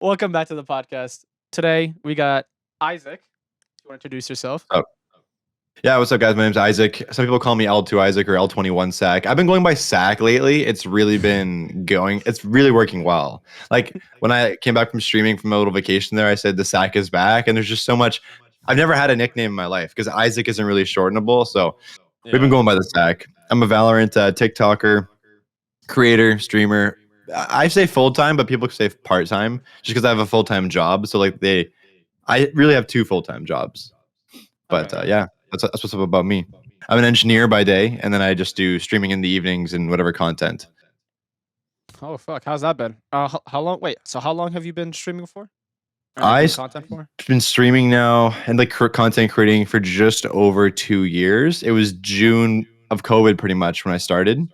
Welcome back to the podcast. Today we got Isaac. You want to introduce yourself? Oh, yeah. What's up, guys? My name's Isaac. Some people call me L2 Isaac or L21 Sack. I've been going by Sack lately. It's really working well. Like when I came back from streaming from a little vacation there, I said the Sack is back. And there's just so much. I've never had a nickname in my life because Isaac isn't really shortenable. So we've been Yeah. going by the Sack. I'm a Valorant TikToker, creator, streamer. I say full time, but people say part time just because I have a full time job. So I really have two full time jobs. But Okay. yeah, that's what's up about me. I'm an engineer by day, and then I just do streaming in the evenings and whatever content. Oh fuck, how's that been? How long? Wait, so how long have you been streaming for? Or making I've content for? been streaming now and content creating for just over 2 years. It was June of COVID pretty much when I started.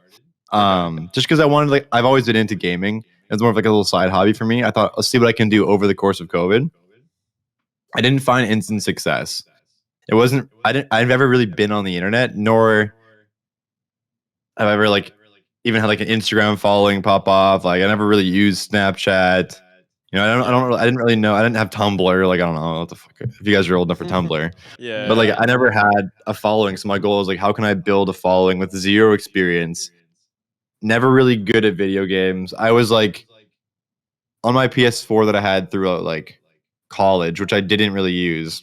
Okay. Just because I wanted I've always been into gaming. It's more of like a little side hobby for me. I thought let's see what I can do over the course of COVID. I didn't find instant success. It wasn't. I've never really been on the internet, nor have I ever even had like an Instagram following pop off. Like I never really used Snapchat. I didn't really know. I didn't have Tumblr. Like I don't know what the fuck. If you guys are old enough for Tumblr, but like Yeah. I never had a following. So my goal was like, how can I build a following with zero experience? Never really good at video games. I was like on my PS4 that I had throughout like college, which I didn't really use.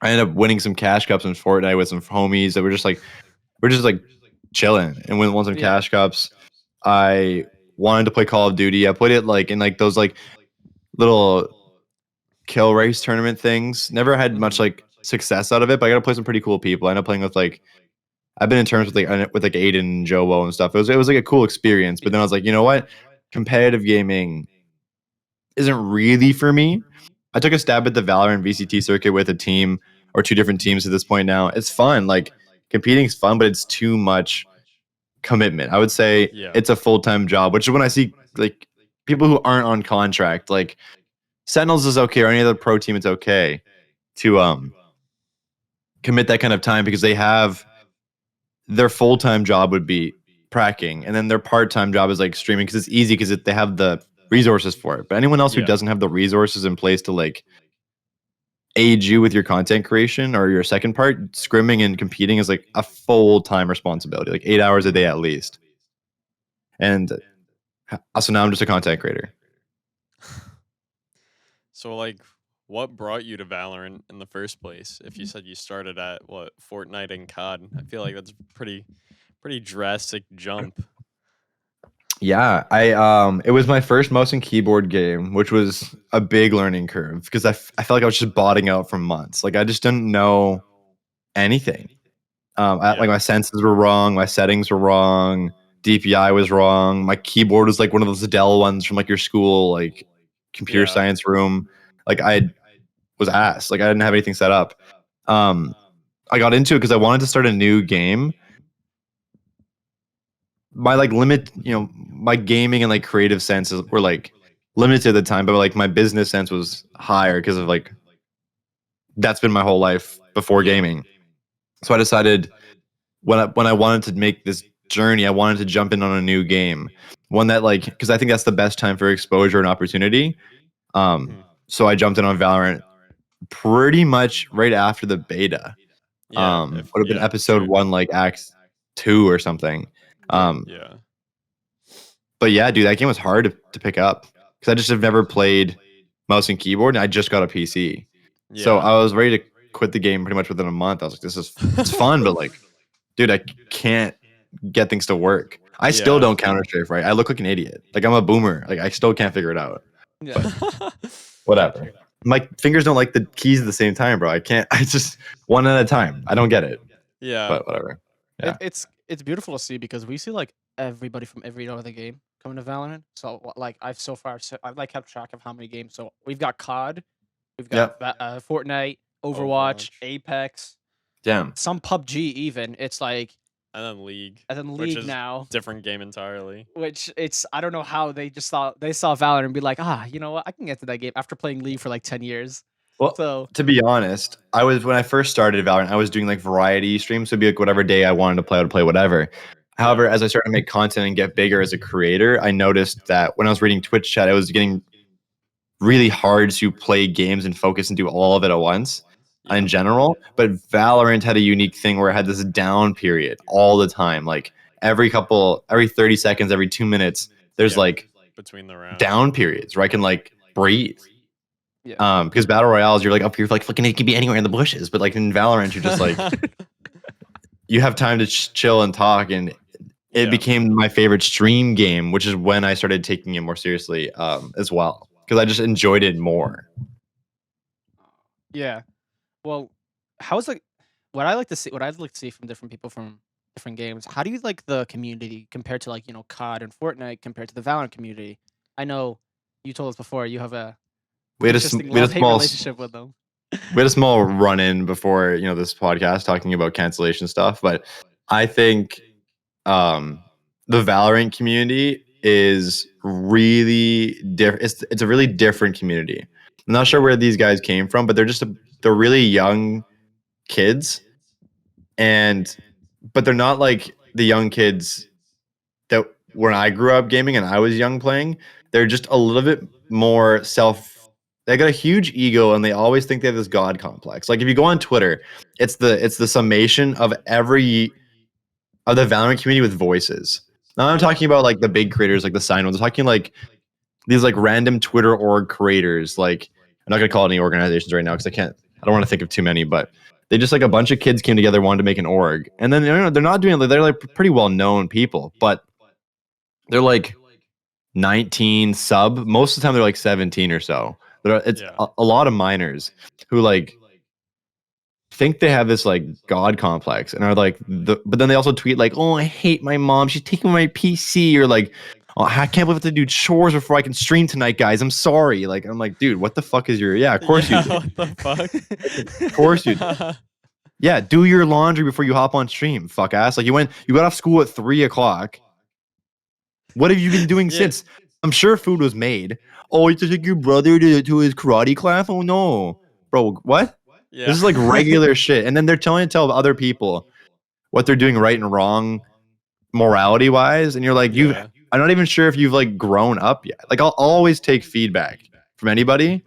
I ended up winning some cash cups in Fortnite with some homies that were just like chilling and won some Yeah. cash cups. I wanted to play Call of Duty. I played it like in like those like little kill race tournament things. Never had much like success out of it, but I got to play some pretty cool people. I ended up playing with like I've been in terms with like Aiden and Jobo and stuff. It was like a cool experience. But then I was like, you know what? Competitive gaming isn't really for me. I took a stab at the Valorant VCT circuit with a team or two different teams at this point now. It's fun. Like competing is fun, but it's too much commitment. I would say Yeah. it's a full-time job, which is when I see like people who aren't on contract, like Sentinels is okay or any other pro team, it's okay to commit that kind of time because they have their full-time job would be pracking, and then their part-time job is like streaming because it's easy because they have the resources for it. But anyone else who Yeah. doesn't have the resources in place to like aid you with your content creation or your second part, scrimming and competing is like a full-time responsibility, like 8 hours a day at least. And so now I'm just a content creator. So, like, what brought you to Valorant in the first place? If you said you started at what Fortnite and COD, I feel like that's pretty drastic jump. Yeah, I it was my first mouse and keyboard game, which was a big learning curve because I felt like I was just botting out for months. Like I just didn't know anything. Like my senses were wrong, my settings were wrong, DPI was wrong. My keyboard was like one of those Dell ones from like your school like computer Yeah. science room. Like I was ass. Like I didn't have anything set up. Um, I got into it because I wanted to start a new game. My like limit, my gaming and like creative senses were like limited at the time, but like my business sense was higher because of like that's been my whole life before gaming. So I decided when I wanted to make this journey, I wanted to jump in on a new game, one that like because I think that's the best time for exposure and opportunity. So I jumped in on Valorant pretty much right after the beta. Yeah. Would have been episode Same. 1, like Act 2 or something. Yeah. But yeah, dude, that game was hard to pick up because I just have never played mouse and keyboard, and I just got a PC. So Yeah. I was ready to quit the game pretty much within a month. I was like, it's fun, but like, dude, I can't get things to work. I still don't Counter Strafe right. I look like an idiot. Like I'm a boomer. Like I still can't figure it out. Yeah. Whatever. My fingers don't like the keys at the same time, bro. I can't. I just one at a time. I don't get it. Yeah. But whatever. Yeah. It's beautiful to see because we see like everybody from every other game coming to Valorant. So like I've like kept track of how many games. So we've got COD, we've got Fortnite, Overwatch, Apex, Damn. some PUBG even. It's like And then League. and then Which League is now. different game entirely. Which I don't know how they saw Valorant and be like, you know what, I can get to that game after playing League for like 10 years. Well, So to be honest, when I first started Valorant, I was doing like variety streams. So it'd be like whatever day I wanted to play, I would play whatever. However, as I started to make content and get bigger as a creator, I noticed that when I was reading Twitch chat, I was getting really hard to play games and focus and do all of it at once Yeah. in general. But Valorant had a unique thing where it had this down period all the time. Like every 30 seconds, every 2 minutes, there's Yeah, like between the rounds. down periods where I can like breathe. Yeah. Because battle royales, you're like up here, like fucking, it could be anywhere in the bushes. But like in Valorant, you're just like, you have time to chill and talk, and it Yeah. became my favorite stream game, which is when I started taking it more seriously as well, because I just enjoyed it more. Yeah. Well, how's like what I'd like to see from different people from different games. How do you like the community compared to like, COD and Fortnite compared to the Valorant community? I know you told us before you have a We had a interesting we had a love-hate small relationship with them. we had a small run-in before this podcast talking about cancellation stuff, but I think the Valorant community is really different. It's a really different community. I'm not sure where these guys came from, but they're really young kids, but they're not like the young kids that when I grew up gaming and I was young playing. They're just a little bit more they got a huge ego, and they always think they have this god complex. Like if you go on Twitter, it's the summation of the Valorant community with voices. Now I'm talking about like the big creators, like the sign ones. I'm talking like these like random Twitter org creators. Like I'm not gonna call it any organizations right now because I don't want to think of too many, but they just like a bunch of kids came together, wanted to make an org, and then they're not doing it. They're like pretty well known people, but they're like 19 sub. Most of the time they're like 17 or so. It's a lot of minors who like think they have this like god complex and are like but then they also tweet like, oh, I hate my mom, she's taking my PC, or like, oh, I can't believe I have to do chores before I can stream tonight, guys, I'm sorry. Like I'm like, dude, what the fuck is your of course you do. What the fuck? Of course you do. Yeah, do your laundry before you hop on stream, fuck ass. Like you got off school at 3:00. What have you been doing since? I'm sure food was made. Oh, you have to take your brother to his karate class? Oh no. Bro, what? Yeah. This is like regular shit. And then they're tell other people what they're doing right and wrong morality wise. And you're like, I'm not even sure if you've like grown up yet. Like I'll always take feedback from anybody,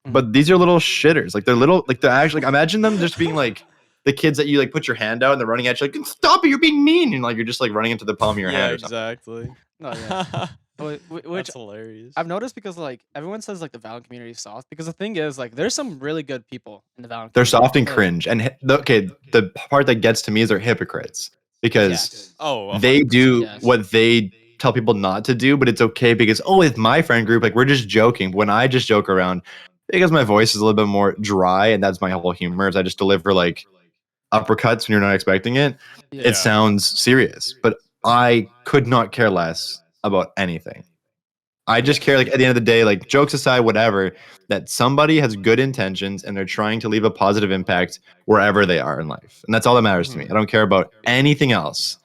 but these are little shitters. Like they're actually like, imagine them just being like the kids that you like put your hand out and they're running at you like, stop it, you're being mean. And like you're just like running into the palm of your hand or something. Exactly. No, yeah. Which That's hilarious. I've noticed because like everyone says like the Valorant community is soft, because the thing is like there's some really good people in the Valorant They're community. soft and cringe. And the part that gets to me is they're hypocrites, because they do what they tell people not to do, but it's okay because with my friend group, like we're just joking. When I just joke around, because my voice is a little bit more dry, and that's my whole humor, is I just deliver like uppercuts when you're not expecting it. It sounds serious, but I could not care less about anything. I just care, like at the end of the day, like jokes aside, whatever, that somebody has good intentions and they're trying to leave a positive impact wherever they are in life. And that's all that matters to me. I don't care about anything else.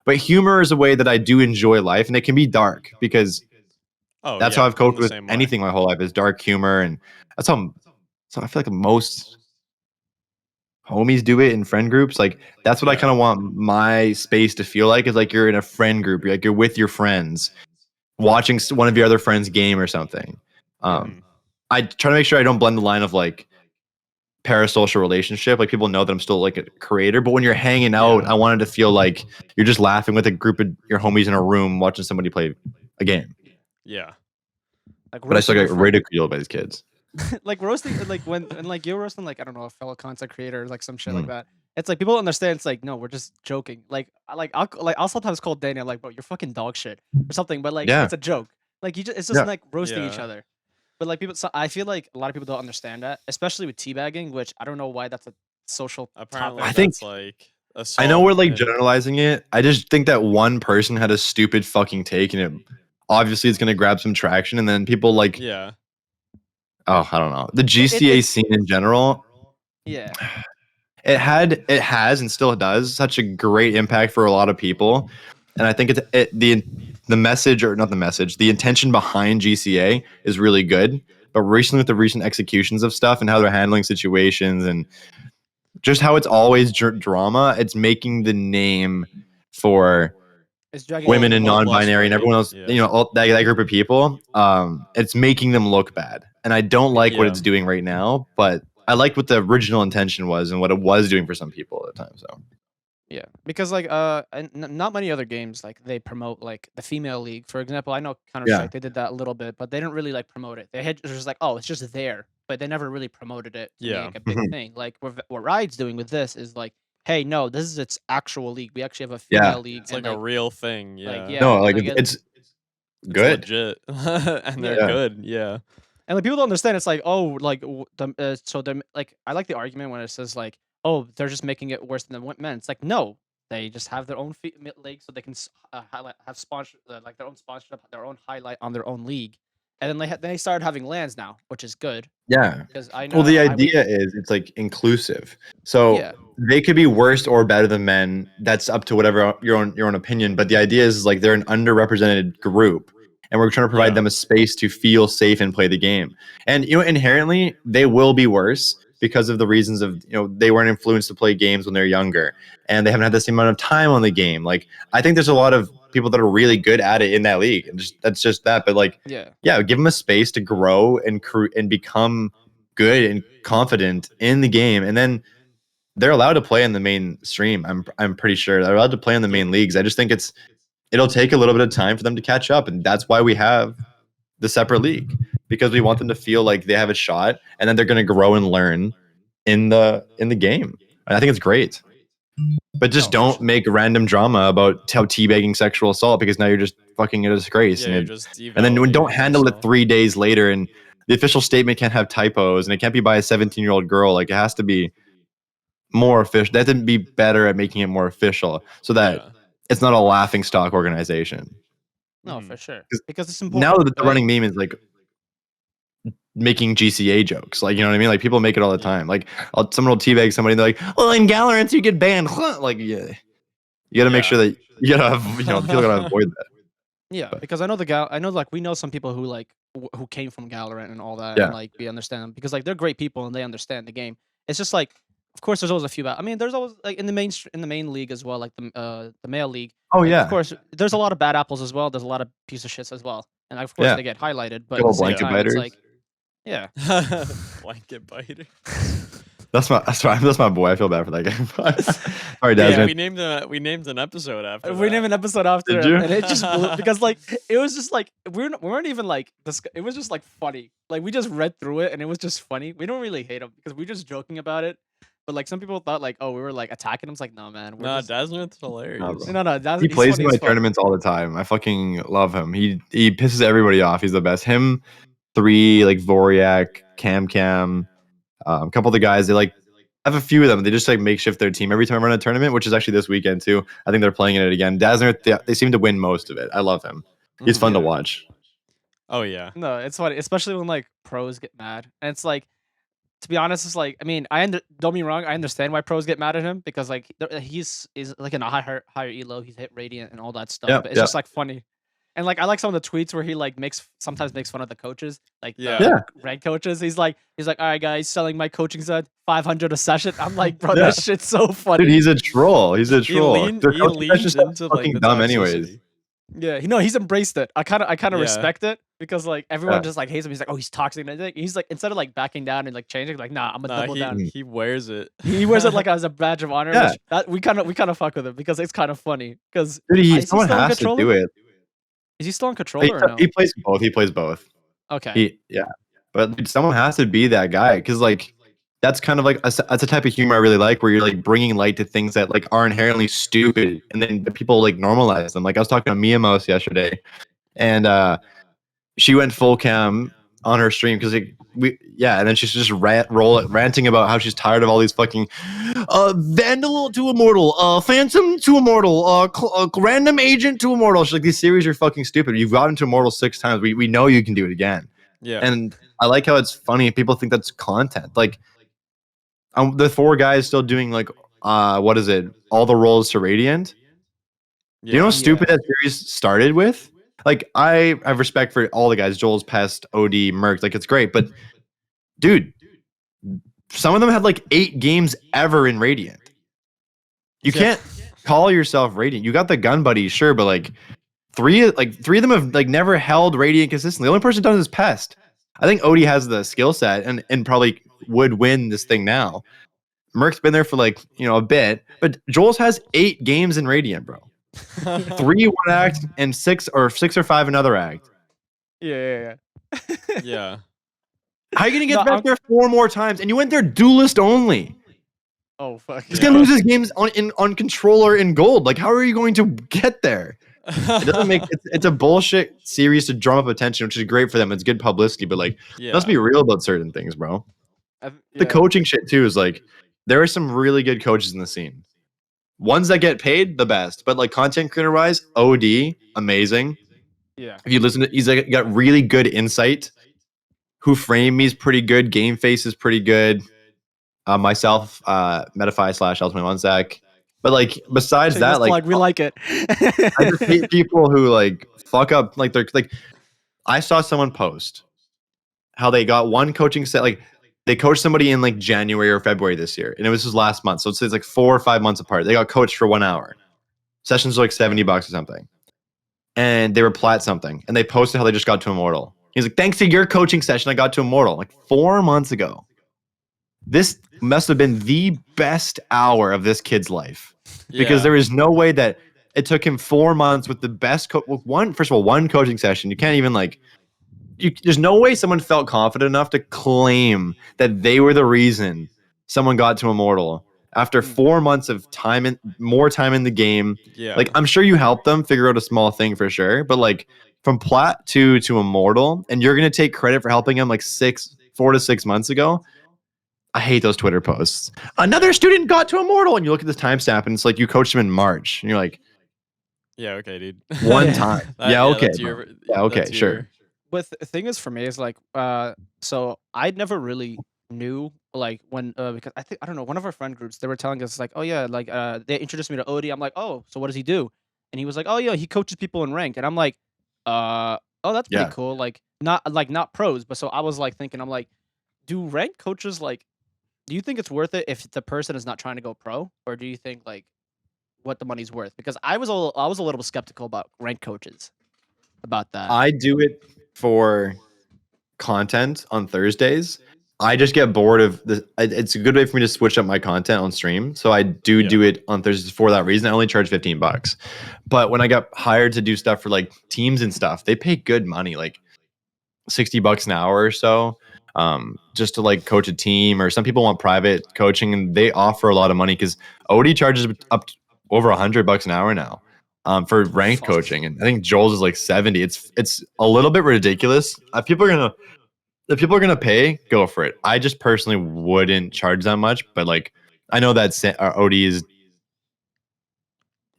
But humor is a way that I do enjoy life, and it can be dark, because that's how I've coped with anything my whole life, is dark humor. And that's how I feel like most homies do it in friend groups. Like that's what I kind of want my space to feel like, is like you're in a friend group, you're with your friends watching one of your other friends game or something. I try to make sure I don't blend the line of like parasocial relationship. Like people know that I'm still like a creator, but when you're hanging out, I wanted to feel like you're just laughing with a group of your homies in a room watching somebody play a game. Yeah. Like, but I still get ridiculed by these kids. Like roasting, like when like you're roasting, like I don't know, a fellow content creator or like some shit like that. It's like people understand. It's like, no, we're just joking. I'll sometimes call Danny. I'm like, bro, you're fucking dog shit or something. But like, it's a joke. Like it's just like roasting each other. But like people, so I feel like a lot of people don't understand that, especially with teabagging, which I don't know why that's a social Apparently topic. I think that's like I know we're like generalizing it. I just think that one person had a stupid fucking take, and it obviously it's gonna grab some traction, and then people like I don't know, the GCA scene in general. Yeah. It has and still does such a great impact for a lot of people, and I think the message, or not the message, the intention behind GCA is really good. But recently, with the recent executions of stuff and how they're handling situations and just how it's always drama, it's making the name for women and non-binary and everyone else, that group of people, it's making them look bad. and I don't like what Yeah. it's doing right now, but I like what the original intention was and what it was doing for some people at the time. So Yeah, because like not many other games like they promote like the female league. For example, I know Counter yeah, Strike they did that a little bit, but they didn't really like promote it. They had just like, oh, it's just there, but they never really promoted it to Yeah. make a big Mhm. thing. Like what Riot's doing with this is like, hey, no, this is its actual league. We actually have a yeah. female league, It's and like a real thing. like Yeah. yeah, No, and like like it's It's good. legit. And they're Yeah. good. Yeah. And like people don't understand. It's like, oh, like so they're like, I like the argument when it says like, oh, they're just making it worse than the men. It's like, no, they just have their own league, so they can highlight, have sponsor like their own sponsorship, their own highlight on their own league, and then they started having LANs now, which is good Yeah. because I know. Well, the I idea is it's like inclusive. So Yeah. they could be worse or better than men. That's up to whatever your own opinion. But the idea is like they're an underrepresented group, and we're trying to provide Yeah. them a space to feel safe and play the game. And inherently they will be worse because of the reasons of they weren't influenced to play games when they're younger, and they haven't had the same amount of time on the game. Like I think there's a lot of people that are really good at it in that league, and that's just that. But like yeah, give them a space to grow and become good and confident in the game, and then they're allowed to play in the mainstream. I'm pretty sure they're allowed to play in the main leagues. I just think it'll take a little bit of time for them to catch up, and that's why we have the separate league, because we want them to feel like they have a shot, and then they're going to grow and learn in the game. And I think it's great. But just No, for don't sure. make random drama about teabagging sexual assault, because now you're just fucking a disgrace. Yeah. and You're it- just and then don't devalidating handle it yourself. 3 days later, and the official statement can't have typos, and it can't be by a 17-year-old girl. Like it has to be more official. They have to be better at making it more official, so that Yeah. it's not a laughing stock organization. No, Mhm. for sure. 'Cause Because it's important. Now the right? running meme is like making GCA jokes. Like, you know what I mean? Like people make it all the time. Like someone will teabag somebody, and they're like, "Well, in Galorant you get banned." Like, yeah, you got to make Yeah. sure that you gotta have, people gotta avoid that. Yeah, But- because I know I know like we know some people who like who came from Valorant and all that, Yeah. and like we understand them because like they're great people and they understand the game. It's just like, of course, there's always a few bad. I mean, there's always like in the main league as well, like the male league. Oh Like, yeah, of course, there's a lot of bad apples as well. There's a lot of piece of shits as well, and of course Yeah. they get highlighted. But Couple at the same blanket time, it's biters. like, yeah, Blanket biter. that's my boy. I feel bad for that guy. Sorry, Yeah, Desmond. we named an episode after. we that. name an episode after Did him, you? and it just blew, because like it was just like we weren't even like it was just like funny. Like we just read through it and it was just funny. We don't really hate him because we were just joking about it. But like some people thought like, oh, we were like attacking him. It's like, no, man. We're Nah, just... Dasmith's hilarious. bro. No, that's He he's plays funny in my as fuck. tournaments all the time. I fucking love him. He pisses everybody off. He's the best. Him, 3, like Voryak, Cam, a couple of the guys. They like have a few of them. They just like makeshift their team every time I run a tournament, which is actually this weekend too. I think they're playing in it again. Dasner, they seem to win most of it. I love him. He's fun to Yeah. watch. Oh yeah. No, it's funny, especially when like pros get mad, and it's like, to be honest, it's like, I mean, don't get me wrong, I understand why pros get mad at him because like he's like in a higher elo, he's hit Radiant and all that stuff. Yeah, But it's just like funny, and like I like some of the tweets where he like sometimes makes fun of the coaches, like Yeah. the Yeah. red coaches. He's like, all right, guys, selling my coaching set 500 a session. I'm like, bro, Yeah. that shit's so funny. Dude, he's a troll. He's a He troll. leaned, Their he coaching leaned sessions into are like fucking the dumb anyways. toxicity. Yeah, he's embraced it. I kind of Yeah. respect it because like everyone Yeah. just like hates him. He's like, oh, he's toxic. And he's like, instead of like backing down and like changing, like, nah, I'm gonna Nah, double down. he wears it. He wears it like as a badge of honor. Yeah. Which that we kind of fuck with it because it's kind of funny. Because Dude, is someone still on has to controller? do it. Is he still on controller or no? He plays both. He plays both. Okay. Yeah, but dude, someone has to be that guy, because like that's kind of like that's a type of humor I really like, where you're like bringing light to things that like are inherently stupid, and then the people like normalize them. Like I was talking to Mia Mouse yesterday, and she went full cam on her stream because and then she's just ranting about how she's tired of all these fucking Vandal to Immortal, Phantom to Immortal, Random Agent to Immortal. She's like, these series are fucking stupid. You've gotten to Immortal 6 times. We know you can do it again. Yeah. And I like how it's funny. People think that's content. Like the 4 guys still doing like what is it? All the roles to Radiant. yeah. You know how stupid that series started with? Like I have respect for all the guys, Joel's Pest, OD, Merc, like it's great, but dude, some of them had like 8 games ever in Radiant. You Yeah. can't call yourself Radiant. You got the gun buddies, sure, but like three of them have like never held Radiant consistently. The only person done is Pest. I think Odie has the skill set and probably would win this thing now. Merc's been there for like, a bit, but Joel's has 8 games in Radiant, bro. 3 one act and 6 or 5 another act. Yeah. Yeah. How are you gonna get No, back there 4 more times? And you went there duelist only. Oh fuck. He's gonna lose his games on controller in gold. Like, how are you going to get there? It doesn't make it's a bullshit series to drum up attention, which is great for them. It's good publicity, but like, let's be real about certain things, bro. The coaching shit too is like, there are some really good coaches in the scene. Ones that get paid, the best. But like content creator wise, OD, amazing. Yeah. If you listen to, he's like got really good insight. Who Framed Me is pretty good. Game Face is pretty good. Myself, Metafy / Ultimate Monsac. But like besides that, like plug, we like it. I just hate people who like fuck up. Like they're like, I saw someone post how they got one coaching set. Like they coached somebody in like January or February this year, and it was his last month. So it's like 4 or 5 months apart. They got coached for 1 hour. Sessions are like $70 or something, and they were plat something, and they posted how they just got to Immortal. He's like, thanks to your coaching session, I got to Immortal like 4 months ago. This must have been the best hour of this kid's life, because there is no way that it took him 4 months with the best first of all, one coaching session. You can't even like, there's no way someone felt confident enough to claim that they were the reason someone got to Immortal after 4 months of more time in the game. Yeah. Like, I'm sure you helped them figure out a small thing for sure, but like from Plat 2 to Immortal, and you're gonna take credit for helping him like 4 to 6 months ago. I hate those Twitter posts. Another student got to Immortal, and you look at the timestamp, and it's like you coached him in March, and you're like, yeah, okay, dude. one time. Okay. That's Sure. But the thing is, for me, is like, so I never really knew, like, when, because I don't know, one of our friend groups, they were telling us, like, oh yeah, like, they introduced me to Odie. I'm like, oh, so what does he do? And he was like, oh yeah, he coaches people in ranked. And I'm like, oh, that's pretty cool. Like, not pros, but so I was like thinking, I'm like, do ranked coaches, like, do you think it's worth it if the person is not trying to go pro, or do you think like what the money's worth? Because I was a little skeptical about ranked coaches, about that. I do it for content on Thursdays. I just get bored of this. It's a good way for me to switch up my content on stream. So I do it on Thursdays for that reason. I only charge $15. But when I got hired to do stuff for like teams and stuff, they pay good money, like $60 an hour or so, just to like coach a team. Or some people want private coaching, and they offer a lot of money because OD charges up over $100 an hour now. For ranked coaching, and I think Joel's is like 70. It's a little bit ridiculous. If people are gonna pay, go for it. I just personally wouldn't charge that much, but like I know that OD is,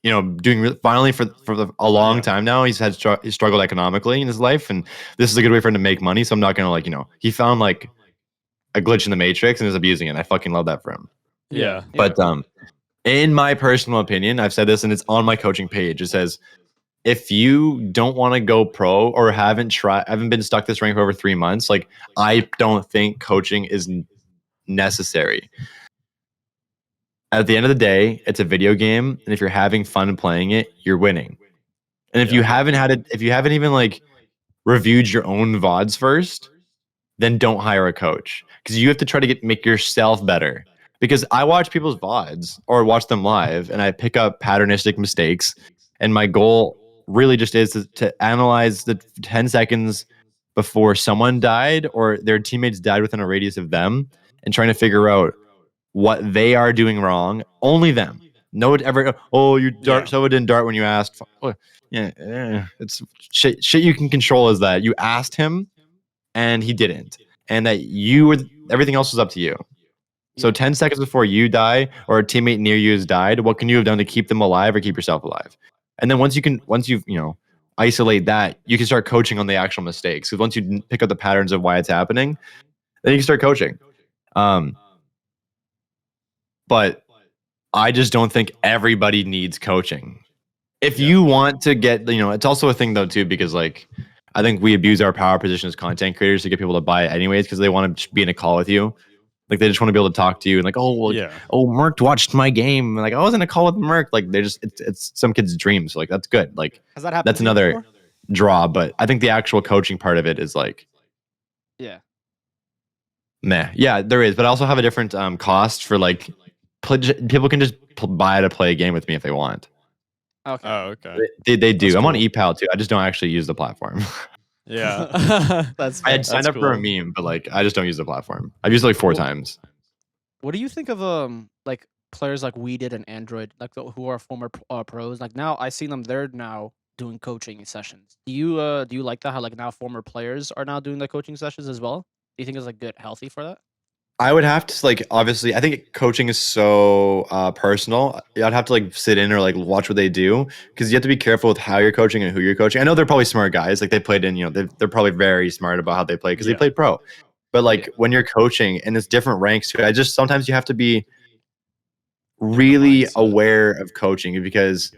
doing finally for a long time now. He's struggled economically in his life, and this is a good way for him to make money. So I'm not gonna like, he found like a glitch in the matrix and is abusing it. I fucking love that for him. Yeah. But in my personal opinion, I've said this and it's on my coaching page. It says, if you don't want to go pro or haven't been stuck this rank for over 3 months, like I don't think coaching is necessary. At the end of the day, it's a video game, and if you're having fun playing it, you're winning. And if you haven't even like reviewed your own VODs first, then don't hire a coach, because you have to try to make yourself better. Because I watch people's VODs or watch them live, and I pick up patternistic mistakes. And my goal really just is to analyze the 10 seconds before someone died or their teammates died within a radius of them, and trying to figure out what they are doing wrong. Only them. No one ever. Oh, you someone didn't dart when you asked. It's shit you can control. Is that you asked him and he didn't, and that everything else was up to you. So 10 seconds before you die or a teammate near you has died, what can you have done to keep them alive or keep yourself alive? And then once you isolate that, you can start coaching on the actual mistakes. Because once you pick up the patterns of why it's happening, then you can start coaching. But I just don't think everybody needs coaching. If you want to get, it's also a thing though too, because like I think we abuse our power position as content creators to get people to buy it anyways, because they want to be in a call with you. Like they just want to be able to talk to you and like, Merc watched my game. Like I was in a call with Merc. Like it's some kid's dream. So like that's good. Like has that happened? That's another draw. But I think the actual coaching part of it is like, Yeah. Meh. Yeah, there is, but I also have a different cost for like people can just buy to play a game with me if they want. Okay. Oh, okay. They do. That's I'm on cool. ePal too. I just don't actually use the platform. Yeah. That's I fair. had signed That's up for a cool. meme, but like I just don't use the platform. I've used it like 4 Well- times. What do you think of like players like we did and Android, like who are former pros? Like now I see them, they're now doing coaching sessions. Do you like that? How like now former players are now doing the coaching sessions as well? Do you think it's like good, healthy for that? I would have to like obviously I think coaching is so personal. I'd have to like sit in or like watch what they do because you have to be careful with how you're coaching and who you're coaching. I know they're probably smart guys. Like they played in, they're probably very smart about how they play because they Yeah. played pro. But like Yeah. when you're coaching and it's different ranks too, I just sometimes you have to be really mindset. aware of coaching because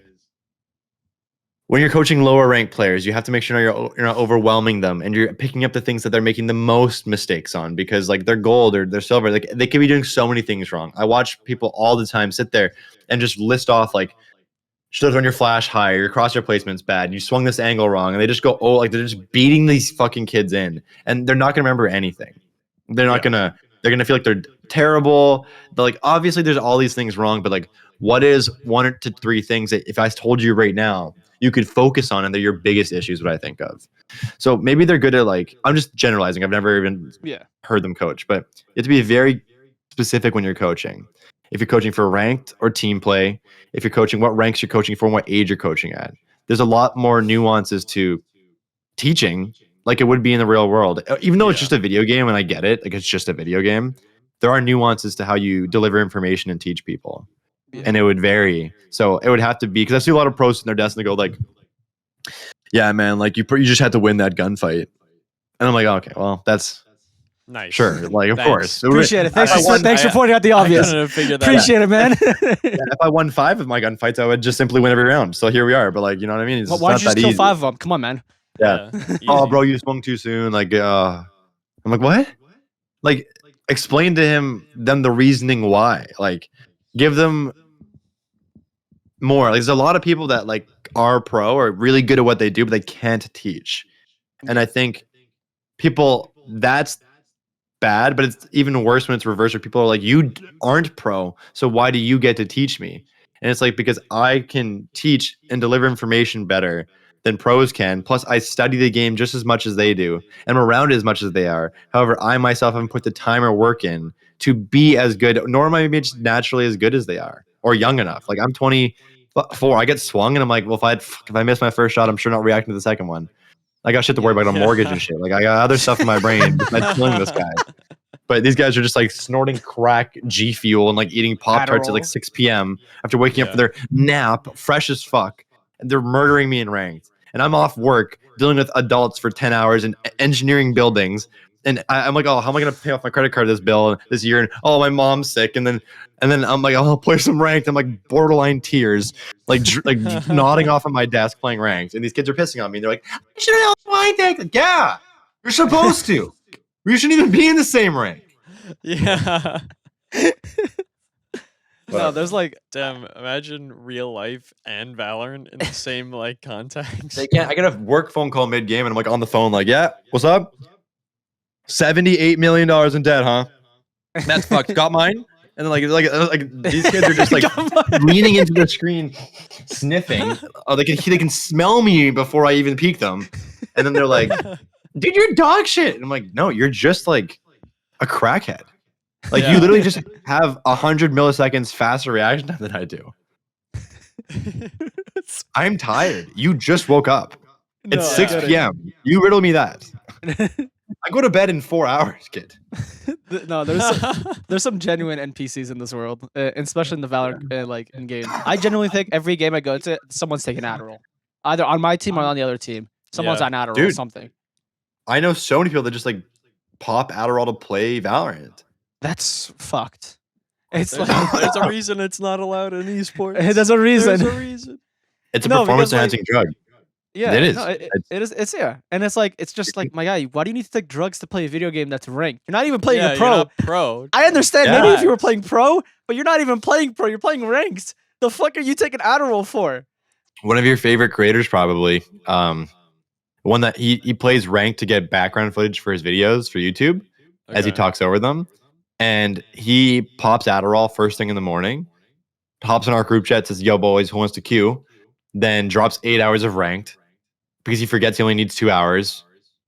when you're coaching lower ranked players, you have to make sure you're not overwhelming them and you're picking up the things that they're making the most mistakes on because like they're gold or they're silver, like they could be doing so many things wrong. I watch people all the time sit there and just list off like should have done your flash higher, your crosshair placement's bad, you swung this angle wrong, and they just go like they're just beating these fucking kids in, and they're not gonna remember anything. They're not Yeah. they're gonna feel like they're terrible. They're like obviously there's all these things wrong, but like what is 1 to 3 things that if I told you right now you could focus on and they're your biggest issues? What I think of. So maybe they're good at like I'm just generalizing. I've never even Yeah. heard them coach, but you have to be very specific when you're coaching. If you're coaching for ranked or team play, if you're coaching, what ranks you're coaching for and what age you're coaching at. There's a lot more nuances to teaching like it would be in the real world. Even though it's Yeah. just a video game and I get it, like it's just a video game, there are nuances to how you deliver information and teach people. Yeah. And it would vary. So it would have to be because I see a lot of pros in their desk and they go like, yeah, man, like you just had to win that gunfight. And I'm like, okay, well, that's Nice. sure. Like, of Thanks. course. Appreciate it. Thanks, If I for, won- thanks for I- pointing out the I obvious. couldn't have figured that Appreciate it, man. If I won 5 of my gunfights, I would just simply win every round. So here we are. But like, you know what I mean? It's Why not don't you just that kill easy. 5 of them? Come on, man. Yeah. Oh, easy. bro, you swung too soon. Like, I'm like, what? Like, explain to them the reasoning why. Like, give them more. Like, there's a lot of people that like are pro or really good at what they do, but they can't teach. And I think people that's bad, but it's even worse when it's reversed where people are like, you aren't pro, so why do you get to teach me? And it's like because I can teach and deliver information better than pros can. Plus, I study the game just as much as they do, and I'm around it as much as they are. However, I myself haven't put the time or work in to be as good, nor am I just naturally as good as they are or young enough. Like I'm 24, I get swung, and I'm like, well, if I miss my first shot, I'm sure not reacting to the second one. I got shit to worry about, a mortgage and shit. Like I got other stuff in my brain besides killing this guy. But these guys are just like snorting crack G Fuel and like eating Pop Tarts at like Adderall. 6 p.m. after waking up Yeah. for their nap, fresh as fuck. And they're murdering me in ranked. And I'm off work dealing with adults for 10 hours and engineering buildings. And I'm like, oh, how am I gonna pay off my credit card this year? And oh, my mom's sick. And then I'm like, oh, I'll play some ranked. I'm like borderline tears, like nodding off on my desk playing ranked. And these kids are pissing on me. They're like, you should have my deck. Like, yeah, you're supposed to. We shouldn't even be in the same rank. Yeah. No, there's like Damn, imagine real life and Valorant in the same like context. They can't. I get a work phone call mid game, and I'm like on the phone, like, yeah, what's up? $78 million in debt, huh? That's fucked. Got mine. And then like these kids are just like leaning into the screen, sniffing. Oh, they can smell me before I even peek them. And then they're like, dude, you're dog shit. And I'm like, no, you're just like a crackhead. Like Yeah. you literally just have 100 milliseconds faster reaction time than I do. I'm tired. You just woke up. It's No, I 6 get it. p.m. You riddle me that. I go to bed in 4 hours, kid. No, there's some genuine NPCs in this world, especially in the Valorant like in game. I genuinely think every game I go to, someone's taking Adderall, either on my team or on the other team. Someone's Yeah. on Adderall or Dude. something. I know so many people that just like pop Adderall to play Valorant. That's fucked. It's There's, like there's a reason it's not allowed in esports. there's a reason. There's a reason. It's a No, because, performance enhancing drug. Yeah, It is. no, it is. It's yeah, and it's like it's just like my guy. Why do you need to take drugs to play a video game that's ranked? You're not even playing Yeah, a pro. You're not pro. I understand Yeah. maybe if you were playing pro, but you're not even playing pro. You're playing ranked. The fuck are you taking Adderall for? One of your favorite creators, probably, one that he plays ranked to get background footage for his videos for YouTube as he Okay. talks over them. And he pops Adderall first thing in the morning, hops in our group chat, says, "Yo, boys, who wants to queue?" Then drops 8 hours of ranked because he forgets he only needs 2 hours,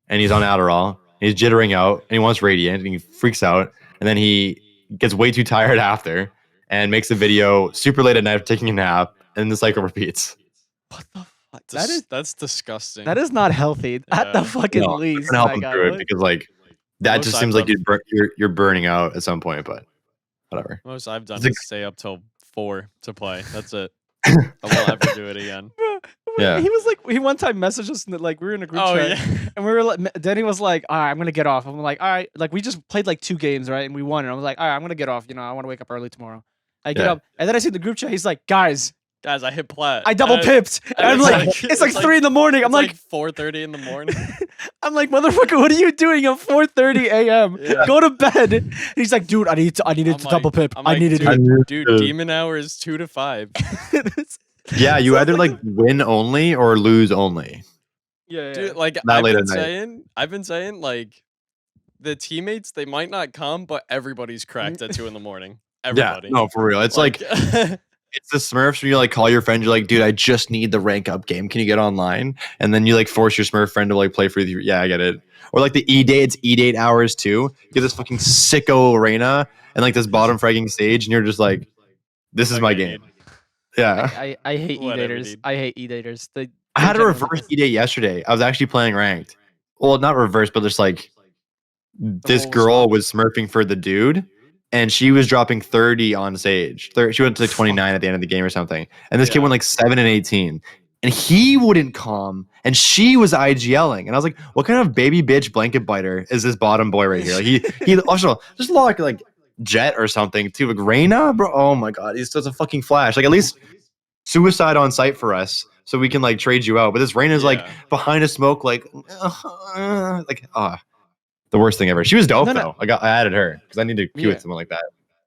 and he's on Adderall. He's jittering out, and he wants Radiant, and he freaks out, and then he gets way too tired after, and makes a video super late at night taking a nap, and the cycle repeats. What the fuck? That's disgusting. That is not healthy. At the Yeah. fucking No, I'm least, trying to help my him guy. through it What? because like that most just I've seems like done- you're burning out at some point, but whatever. Most I've done It's a- is stay up till 4 to play. That's it. I won't ever do it again. Yeah. He was like, he one time messaged us, and like we were in a group Oh chat, yeah. and we were like, Danny was like, "All right, I'm gonna get off." I'm like, "All right," like we just played like 2 games, right, and we won. And I was like, "All right, I'm gonna get off. You know, I want to wake up early tomorrow." I get Yeah. up, and then I see the group chat. He's like, "Guys, Guys, I hit plat. I double pipped." And I'm it's like, like- it's like it's 3 in the morning. I'm like, 4:30 in the morning. I'm like, motherfucker, what are you doing at 4:30 a.m.? Yeah. Go to bed. And he's like, dude, I needed I'm to like- double pip. I'm I like, needed dude, to. demon hour is 2 to 5. Yeah, you So either like- like win only or lose only. Yeah, Dude, like That I've late been at night. saying, like the teammates they might not come, but everybody's cracked at 2 in the morning. Everybody. Yeah, no, for real. It's like it's the Smurfs when you like call your friend, you're like, dude, I just need the rank up game. Can you get online? And then you like force your Smurf friend to like play for you. Yeah, I get it. Or like the E-Date, it's E-Date hours too. You get this fucking sicko arena and like this bottom fragging stage, and you're just like, this is my Okay, game. Yeah. I hate Whatever, e-daters. dude. I hate e-daters. I had a generally reverse just- E-Date yesterday. I was actually playing ranked. Well, not reverse, but just like this whole girl swap. was smurfing for the dude, and she was dropping 30 on Sage. She went to like 29 at the end of the game or something. And this kid Yeah. went like 7 and 18. And he wouldn't calm, and she was IGLing. And I was like, what kind of baby bitch blanket biter is this bottom boy right here? Like he also just like Jet or something too. Like Reyna, bro. Oh my god, he's such a fucking flash. Like at least suicide on site for us so we can like trade you out. But this Reyna's like Yeah. behind a smoke, like the worst thing ever. She was dope No, no. though. I added her because I need to queue Yeah. with someone like that.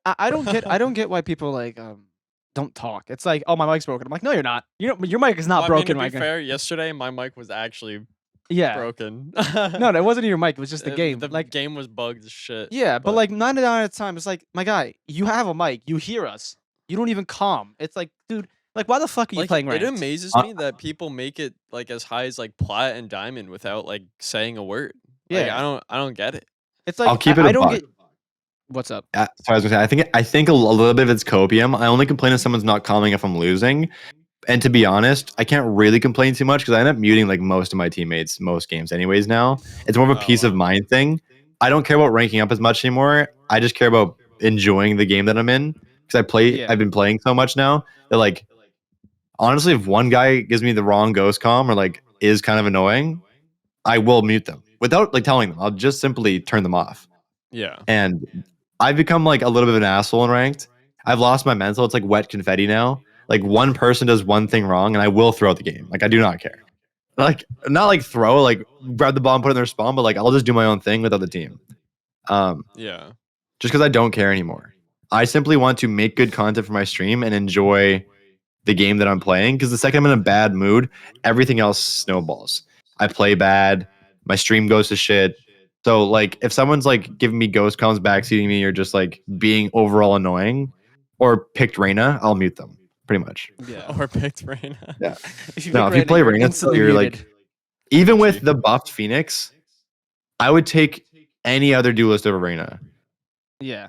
I don't get why people like don't talk. It's like, oh, my mic's broken. I'm like, no, you're not. Your mic is not Well, broken, I mean, to be my guy. fair, yesterday my mic was actually Yeah. broken. No, it wasn't your mic. It was just the game. The like, game was bugged as shit. yeah, but but- like 99 of the time, it's like, my guy, you have a mic. You hear us. You don't even calm. It's like, dude, like, why the fuck are you Like, playing it ranked? amazes me that people make it like as high as like plat and diamond without like saying a word. Like, Yeah. I don't get it. It's like I'll keep it I a don't buck. get. What's up? So I was gonna say, I think a little bit of it's copium. I only complain if someone's not calming if I'm losing. And to be honest, I can't really complain too much because I end up muting like most of my teammates most games anyways now. It's more of a Oh, peace of wow. mind thing. I don't care about ranking up as much anymore. I just care about enjoying the game that I'm in because Yeah. I've been playing so much now that like honestly, if one guy gives me the wrong ghost comm or like is kind of annoying, I will mute them without like telling them. I'll just simply turn them off. Yeah. And I've become like a little bit of an asshole in ranked. I've lost my mental. It's like wet confetti now. Like one person does one thing wrong, and I will throw out the game. Like I do not care. Like not like throw, like grab the ball and put it in their spawn, but like I'll just do my own thing without the team. Yeah. Just because I don't care anymore. I simply want to make good content for my stream and enjoy the game that I'm playing. Because the second I'm in a bad mood, everything else snowballs. I play bad. My stream goes to shit. So like if someone's like giving me ghost comms backseating me or just like being overall annoying or picked Reyna, I'll mute them pretty much. Yeah. Or picked Reyna. Yeah. If you No, pick if you play you're Reyna, instantly you're like muted. even with the buffed Phoenix, I would take any other duelist over Reyna. Yeah.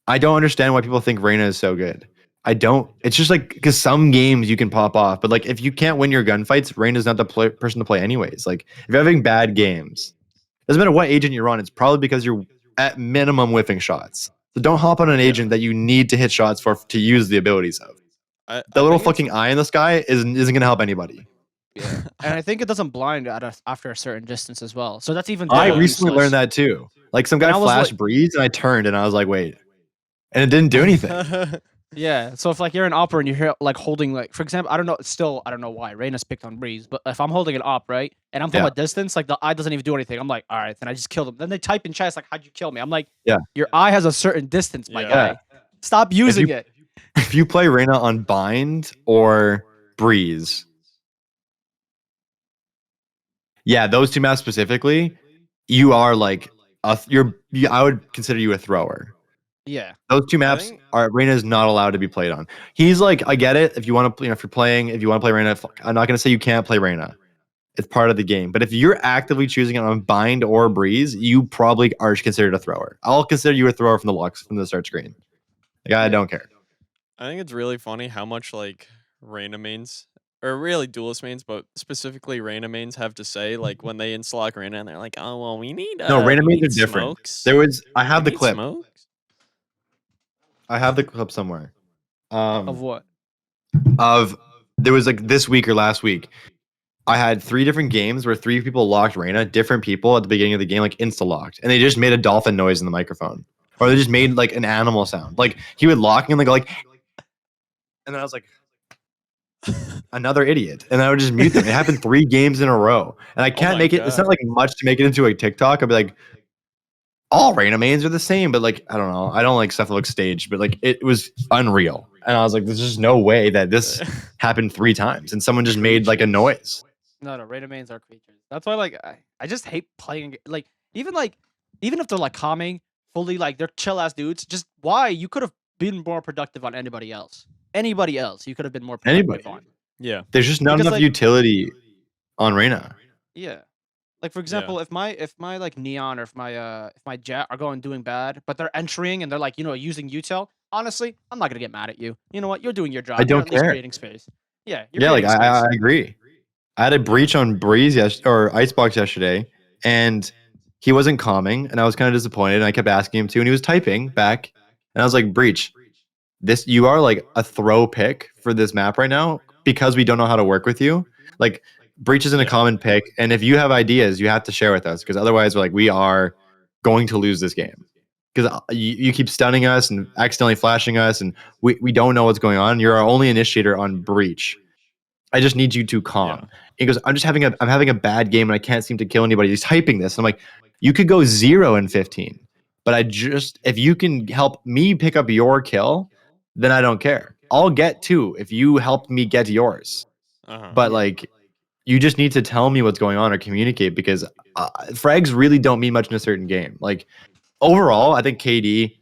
I don't understand why people think Reyna is so good. I don't. It's just like because some games you can pop off, but like if you can't win your gunfights, Reyna's not the person to play anyways. Like if you're having bad games, doesn't matter what agent you're on, it's probably because you're at minimum whiffing shots. So don't hop on an Yeah. agent that you need to hit shots for to use the abilities of. I The little think it's- fucking eye in the sky isn't gonna help anybody. Yeah. And I think it doesn't blind after a certain distance as well. So that's even. I double recently useless. learned that too. Like some guy And I was flashed like- breeze and I turned and I was like, wait. And it didn't do anything. Yeah. So if like you're an opera and you're here like holding like for example, I don't know why Reyna's picked on Breeze, but if I'm holding an op, right, and I'm from Yeah. a distance, like the eye doesn't even do anything. I'm like, all right, then I just killed him. Then they type in chat, it's like, how'd you kill me? I'm like, Yeah. your eye has a certain distance, my Yeah. guy. Stop using you- it. If you play Reyna on bind or breeze, Yeah, those two maps specifically, you are like I would consider you a thrower. Yeah. Those two maps think- are Reyna is not allowed to be played on. He's like, I get it. If you want to, if you're playing, if you want to play Reyna, I'm not gonna say you can't play Reyna. It's part of the game. But if you're actively choosing it on Bind or Breeze, you probably are considered a thrower. I'll consider you a thrower from the start screen. Like I don't care. I think it's really funny how much like Reyna mains, or really duelist mains, but specifically Reyna mains have to say like when they install Reyna and they're like, oh well, we need No, Reyna we mains are need different. smokes. I have We the need clip. smokes. I have the clip somewhere. Of what? There was like this week or last week. I had 3 different games where 3 people locked Reyna, different people at the beginning of the game, like insta locked, and they just made a dolphin noise in the microphone, or they just made like an animal sound. Like he would lock and like, and then I was like, another idiot, and I would just mute them. It happened 3 games in a row, and I can't my make it. It's not God. like much to make it into a TikTok. I'd be like, all Reyna mains are the same, but like I don't know. I don't like stuff that looks staged, but like it was unreal, and I was like, there's just no way that this happened 3 times, and someone just made like a noise. No, Reyna mains are creatures. That's why like I just hate playing like even if they're like calming, fully like they're chill ass dudes, just why you could have been more productive on anybody else. Anybody else you could have been more productive Anybody. on. Yeah. There's just not Because, enough like- utility on Reyna. Yeah. Like for example, if my like Neon or if my Jet are going doing bad, but they're entering and they're like, using util, honestly, I'm not gonna get mad at you. You know what? You're doing your job. I don't You're at least care. creating space. Yeah, you're Yeah, like creating I space. agree. I had a breach on Breeze or Icebox yesterday, and he wasn't calming, and I was kind of disappointed. And I kept asking him to, and he was typing back, and I was like, "Breach, you are like a throw pick for this map right now because we don't know how to work with you. Like, Breach isn't a Yeah. common pick, and if you have ideas, you have to share with us because otherwise, we are going to lose this game because you keep stunning us and accidentally flashing us, and we don't know what's going on. You're our only initiator on Breach. I just need you to calm." Yeah. He goes, I'm having a bad game and I can't seem to kill anybody. He's typing this. I'm like, you could go 0 and 15, but if you can help me pick up your kill, then I don't care. I'll get 2 if you help me get yours. But Yeah. like, you just need to tell me what's going on or communicate because frags really don't mean much in a certain game. Like overall, I think KD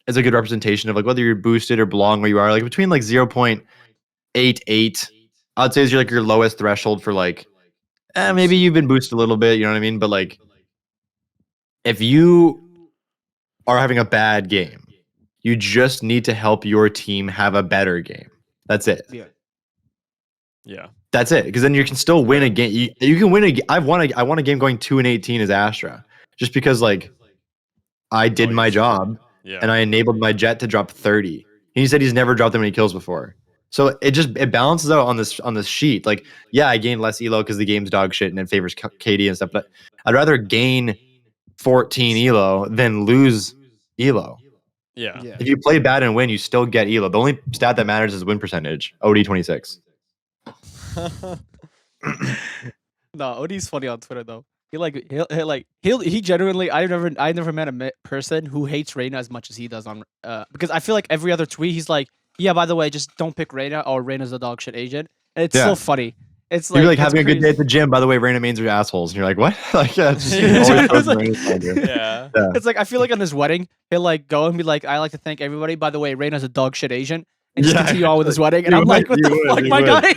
is a good representation of like whether you're boosted or belong where you are. Like between like 0.88. I'd say is your lowest threshold for like, maybe you've been boosted a little bit, you know what I mean? But like, if you are having a bad game, you just need to help your team have a better game. That's it. Yeah. Yeah. That's it. Because then you can still win a game. You can win a. I won a game going 2-18 as Astra, just because like I did my job Yeah. and I enabled my Jet to drop 30. He said he's never dropped that many kills before. So it balances out on this sheet. Like, yeah, I gained less elo because the game's dog shit and it favors KD and stuff. But I'd rather gain 14 elo than lose elo. Yeah. Yeah. If you play bad and win, you still get elo. The only stat that matters is win percentage. OD 26. No, OD's funny on Twitter though. He genuinely I never met a person who hates Reyna as much as he does on because I feel like every other tweet he's like, yeah, by the way, just don't pick Reyna or Reyna's a dog shit agent. And it's Yeah. so funny. It's You're like it's having a good day crazy. at the gym. By the way, Reyna mains are assholes. And you're like, what? Like, yeah, it's just, Yeah. always It's throws like- Reyna's on you. Yeah. It's like I feel like on his wedding, he'll like go and be like, I like to thank everybody. By the way, Reyna's a dog shit agent. And just Yeah, continue on with his wedding. And you I'm like, would, what you the would, fuck, you my would. guy?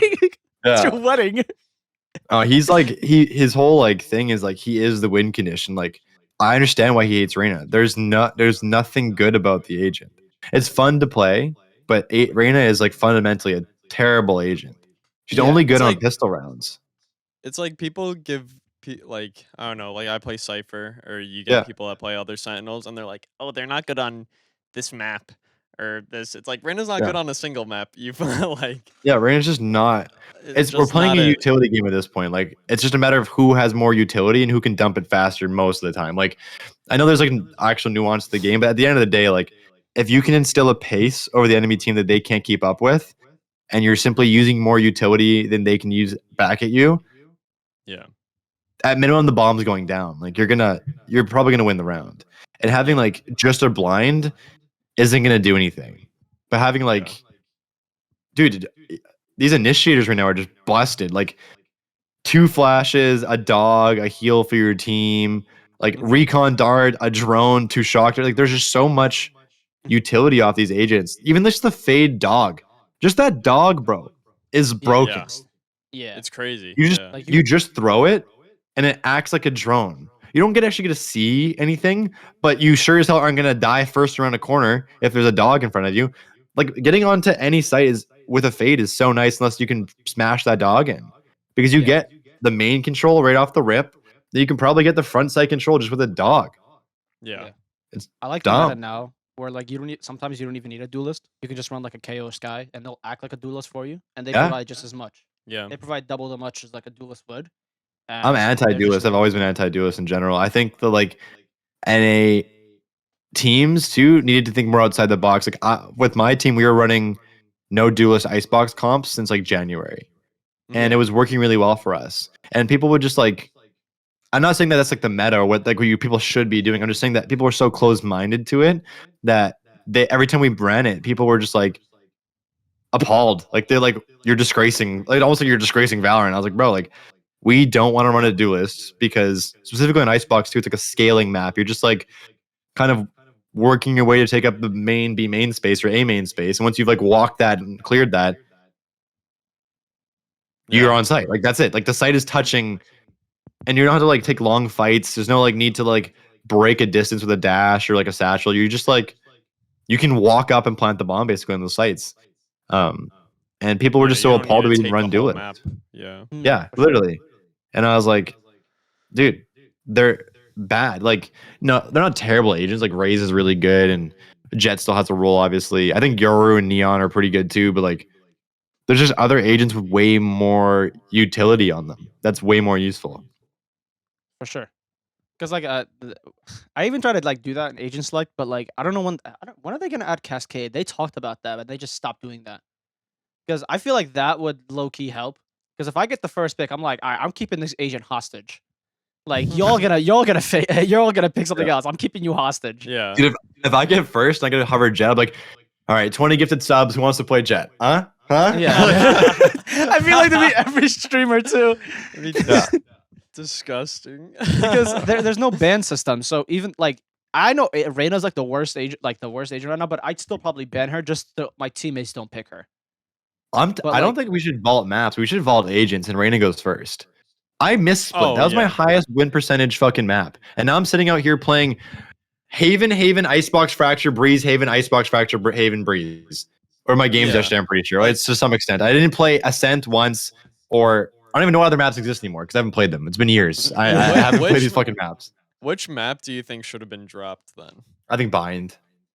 It's Yeah. your wedding. He's like his whole like thing is like he is the win condition. Like I understand why he hates Reyna. There's nothing good about the agent. It's fun to play, but Reyna is like fundamentally a terrible agent. She's Yeah, only good it's on like- pistol rounds. It's like people give like I don't know, like I play Cypher or you get Yeah. people that play other Sentinels and they're like, oh, they're not good on this map or this. It's like Reyna's not Yeah. good on a single map. You like Yeah, Reyna's just not. We're just playing not a it. utility game at this point. Like it's just a matter of who has more utility and who can dump it faster most of the time. Like I know there's like an actual nuance to the game, but at the end of the day, like if you can instill a pace over the enemy team that they can't keep up with, and you're simply using more utility than they can use back at you, Yeah. at minimum the bomb's going down. Like you're probably gonna win the round. And having like just a blind isn't gonna do anything. But having like, dude, these initiators right now are just busted. Like 2 flashes, a dog, a heal for your team, like recon dart, a drone, 2 shock. Like there's just so much utility off these agents. Even just the fade dog, just that dog, bro, is broken. Yeah. It's crazy. You just yeah. Like you just throw it, and it acts like a drone. You don't actually get to see anything, but you sure as hell aren't gonna die first around a corner if there's a dog in front of you. Like getting onto any site is with a fade is so nice unless you can smash that dog in, because you Yeah. get the main control right off the rip. Then you can probably get the front side control just with a dog. Yeah. It's I like the meta dumb. now where like you don't need sometimes you don't even need a duelist. You can just run like a KO Sky and they'll act like a duelist for you and they Yeah. provide just as much. Yeah. They provide double the much as like a duelist would. I'm And they're just anti-duelist. I've really always been anti-duelist in general. I think the like NA teams too needed to think more outside the box. Like with my team, we were running no duelist icebox comps since like January, and it was working really well for us. And people would just like, I'm not saying that that's like the meta or what you people should be doing. I'm just saying that people were so closed-minded to it that they every time we ran it, people were just like appalled. Like they're like, you're disgracing, like almost like you're disgracing Valorant. I was like, bro, like we don't want to run a duelist because specifically in Icebox 2, it's like a scaling map. You're just like kind of working your way to take up the main B main space or A main space. And once you've like walked that and cleared that, you're on site. Like that's it. Like the site is touching and you don't have to like take long fights. There's no like need to like break a distance with a dash or like a satchel. You just like you can walk up and plant the bomb basically on those sites. And people were just so appalled that we didn't run duelist. Yeah. Yeah, literally. And I was like, dude, they're bad. Like, no, they're not terrible agents. Like, Raze is really good, and Jet still has a role, obviously. I think Yoru and Neon are pretty good too, but like, there's just other agents with way more utility on them. That's way more useful. for sure. Because like I even tried to like do that in Agent Select, but like I don't know when are they gonna add Cascade? They talked about that, but they just stopped doing that. Because I feel like that would low key help. Because if I get the first pick, I'm like, all right, I'm keeping this agent hostage. Like you're all gonna pick something else. I'm keeping you hostage. Yeah. Dude, if I get first, I get to hover Jet. I'm like, all right, 20 gifted subs. Who wants to play Jet? Huh? Yeah. I feel like to be every streamer too. Yeah. Disgusting. Because there's no ban system. So even like I know Reyna's like the worst agent right now, but I'd still probably ban her just so my teammates don't pick her. I don't think we should vault maps. We should vault agents, and Reyna goes first. I missplit. That was my highest win percentage fucking map. And now I'm sitting out here playing Haven, Icebox Fracture, Breeze, Haven, Icebox Fracture, Haven, Breeze. Or my games yesterday, I'm pretty sure. It's to some extent. I didn't play Ascent once, or I don't even know what other maps exist anymore because I haven't played them. It's been years. I haven't played these fucking maps. Which map do you think should have been dropped then? I think Bind.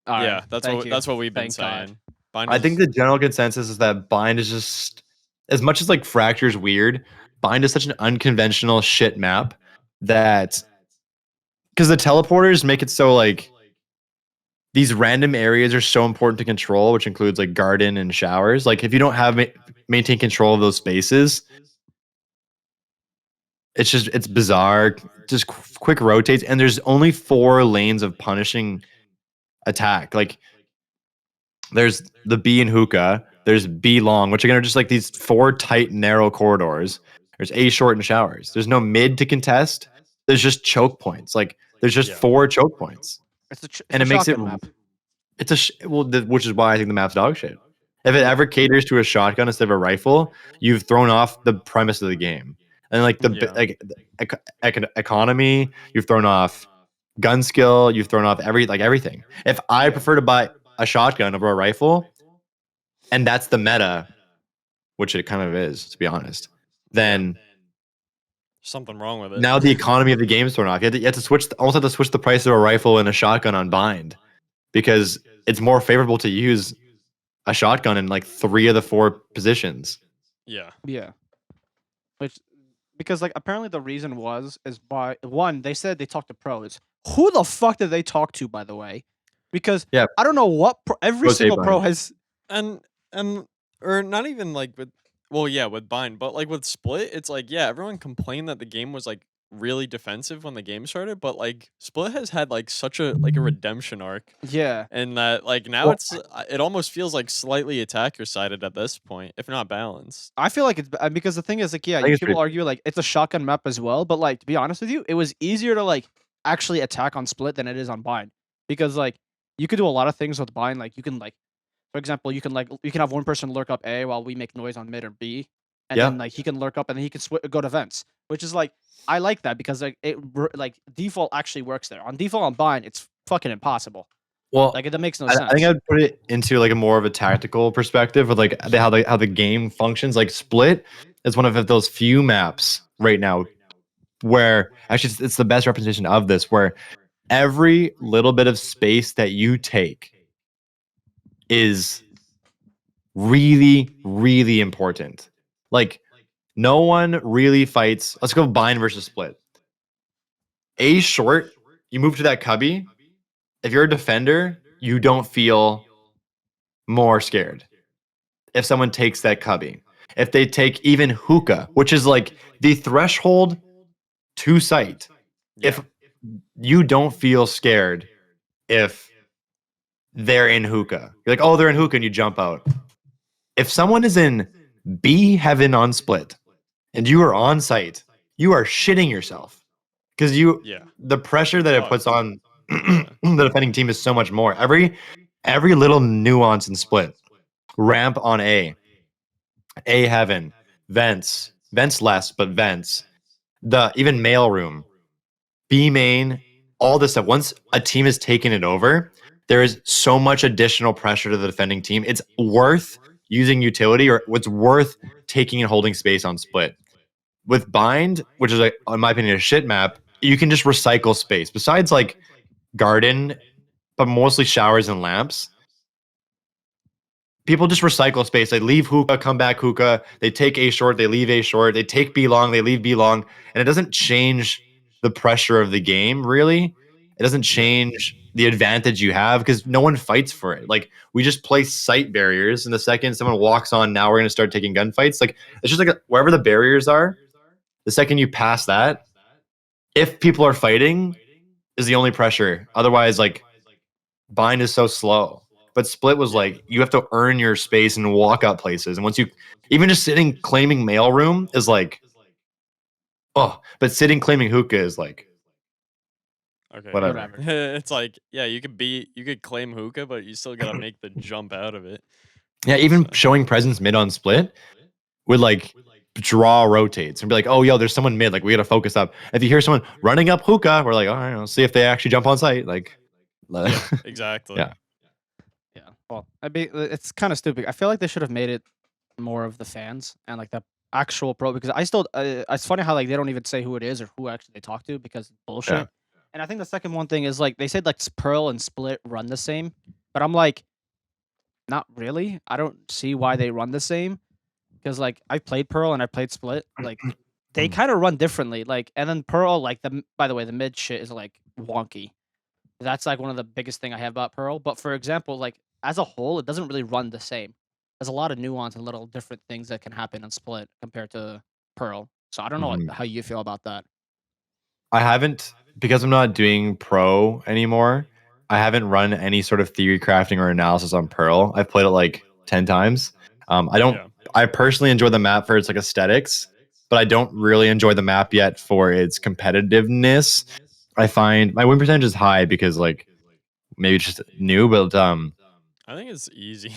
Yeah, that's what we've been saying. I think the general consensus is that Bind is just, as much as like Fracture's weird, Bind is such an unconventional shit map that, because the teleporters make it so like these random areas are so important to control, which includes like garden and showers. Like if you don't have maintain control of those spaces, it's bizarre. Just quick rotates, and there's only 4 lanes of punishing attack. Like there's the B and hookah, there's B long, which are just like these 4 tight, narrow corridors. There's A short and showers. There's no mid to contest. There's just choke points. Like there's just 4 choke points. And it makes it map. Which is why I think the map's dog shit. If it ever caters to a shotgun instead of a rifle, you've thrown off the premise of the game. And like economy, you've thrown off gun skill, you've thrown off everything. If I prefer to buy a shotgun over a rifle, and that's the meta, which it kind of is, to be honest, then something wrong with it. Now the economy of the game is thrown off. You have to almost have to switch the price of a rifle and a shotgun on Bind, because it's more favorable to use a shotgun in like 3 of the 4 positions. Yeah. Which, because like apparently the reason is by one, they said they talked to pros. Who the fuck did they talk to, by the way? Because I don't know what every single pro has, and or not even like with with Bind, but like with Split, it's like everyone complained that the game was like really defensive when the game started, but like Split has had like such a like a redemption arc, Yeah. and that like now Well, it's it almost feels like slightly attacker sided at this point, if not balanced. I feel like it's because the thing is like, yeah, I think it's people pretty. argue like it's a shotgun map as well, but like to be honest with you, it was easier to like actually attack on Split than it is on Bind because like you could do a lot of things with Bind. Like you can like, for example, you can have one person lurk up A while we make noise on mid or B, and then Yeah. like he can lurk up and then he can go to vents, which is like I like that because like like default actually works there. On default on Bind, it's fucking impossible. Well, Like that makes no I sense. think I'd put it into like a more of a tactical perspective with like how the game functions. Like Split is one of those few maps right now where actually it's the best representation of this, where every little bit of space that you take is really, really important. Like no one really fights. Let's go Bind versus Split. A short, you move to that cubby. If you're a defender, you don't feel more scared if someone takes that cubby. If they take even hookah, which is like the threshold to sight, Yeah. if you don't feel scared if they're in hookah, you're like, oh, they're in hookah, and you jump out. If someone is in B heaven on Split and you are on site, you are shitting yourself because Yeah. the pressure that it Oh, puts on yeah. the defending team is so much more. Every little nuance in Split. Ramp on A heaven, vents less, but vents. The even mail room, B main, all this stuff. Once a team has taken it over, there is so much additional pressure to the defending team. It's worth using utility, or what's worth taking and holding space on Split. With Bind, which is like, in my opinion, a shit map, you can just recycle space. Besides like garden, but mostly showers and lamps. People just recycle space. They leave hookah, come back hookah. They take A short, they leave A short. They take B long, they leave B long. And it doesn't change the pressure of the game, really. It doesn't change the advantage you have because no one fights for it. Like, we just place sight barriers. And the second someone walks on, now we're going to start taking gunfights. Like, it's just like wherever the barriers are, the second you pass that, if people are fighting, is the only pressure. Otherwise, like, Bind is so slow. But Split was like, you have to earn your space and walk up places. And once you, even just sitting claiming mailroom is like, oh, but sitting claiming hookah is like, Okay. whatever. It's like, yeah, you could claim hookah, but you still gotta make the jump out of it. Yeah, even So- showing presence mid on Split would like draw rotates and be like, oh, yo, there's someone mid. Like, we got to focus up. If you hear someone running up hookah, we're like, all right, let's see if they actually jump on site. Like, Yeah, exactly. Yeah. Yeah. Well, it's kind of stupid. I feel like they should have made it more of the fans and like the actual pro because I still it's funny how like they don't even say who it is or who actually they talk to because it's bullshit. Yeah. And I think the second one thing is like they said like Pearl and Split run the same, but I'm like, not really. I don't see why they run the same because like I played Pearl and I played Split. Like they kind of run differently. Like and then Pearl like by the way the mid shit is like wonky. That's like one of the biggest thing I have about Pearl. But for example, like as a whole, it doesn't really run the same. There's a lot of nuance and little different things that can happen in Split compared to Pearl. So I don't know Mhm. how you feel about that. I haven't, because I'm not doing pro anymore, I haven't run any sort of theory crafting or analysis on Pearl. I've played it like 10 times. Yeah. I personally enjoy the map for its like aesthetics, but I don't really enjoy the map yet for its competitiveness. I find my win percentage is high because like maybe it's just new, but I think it's easy.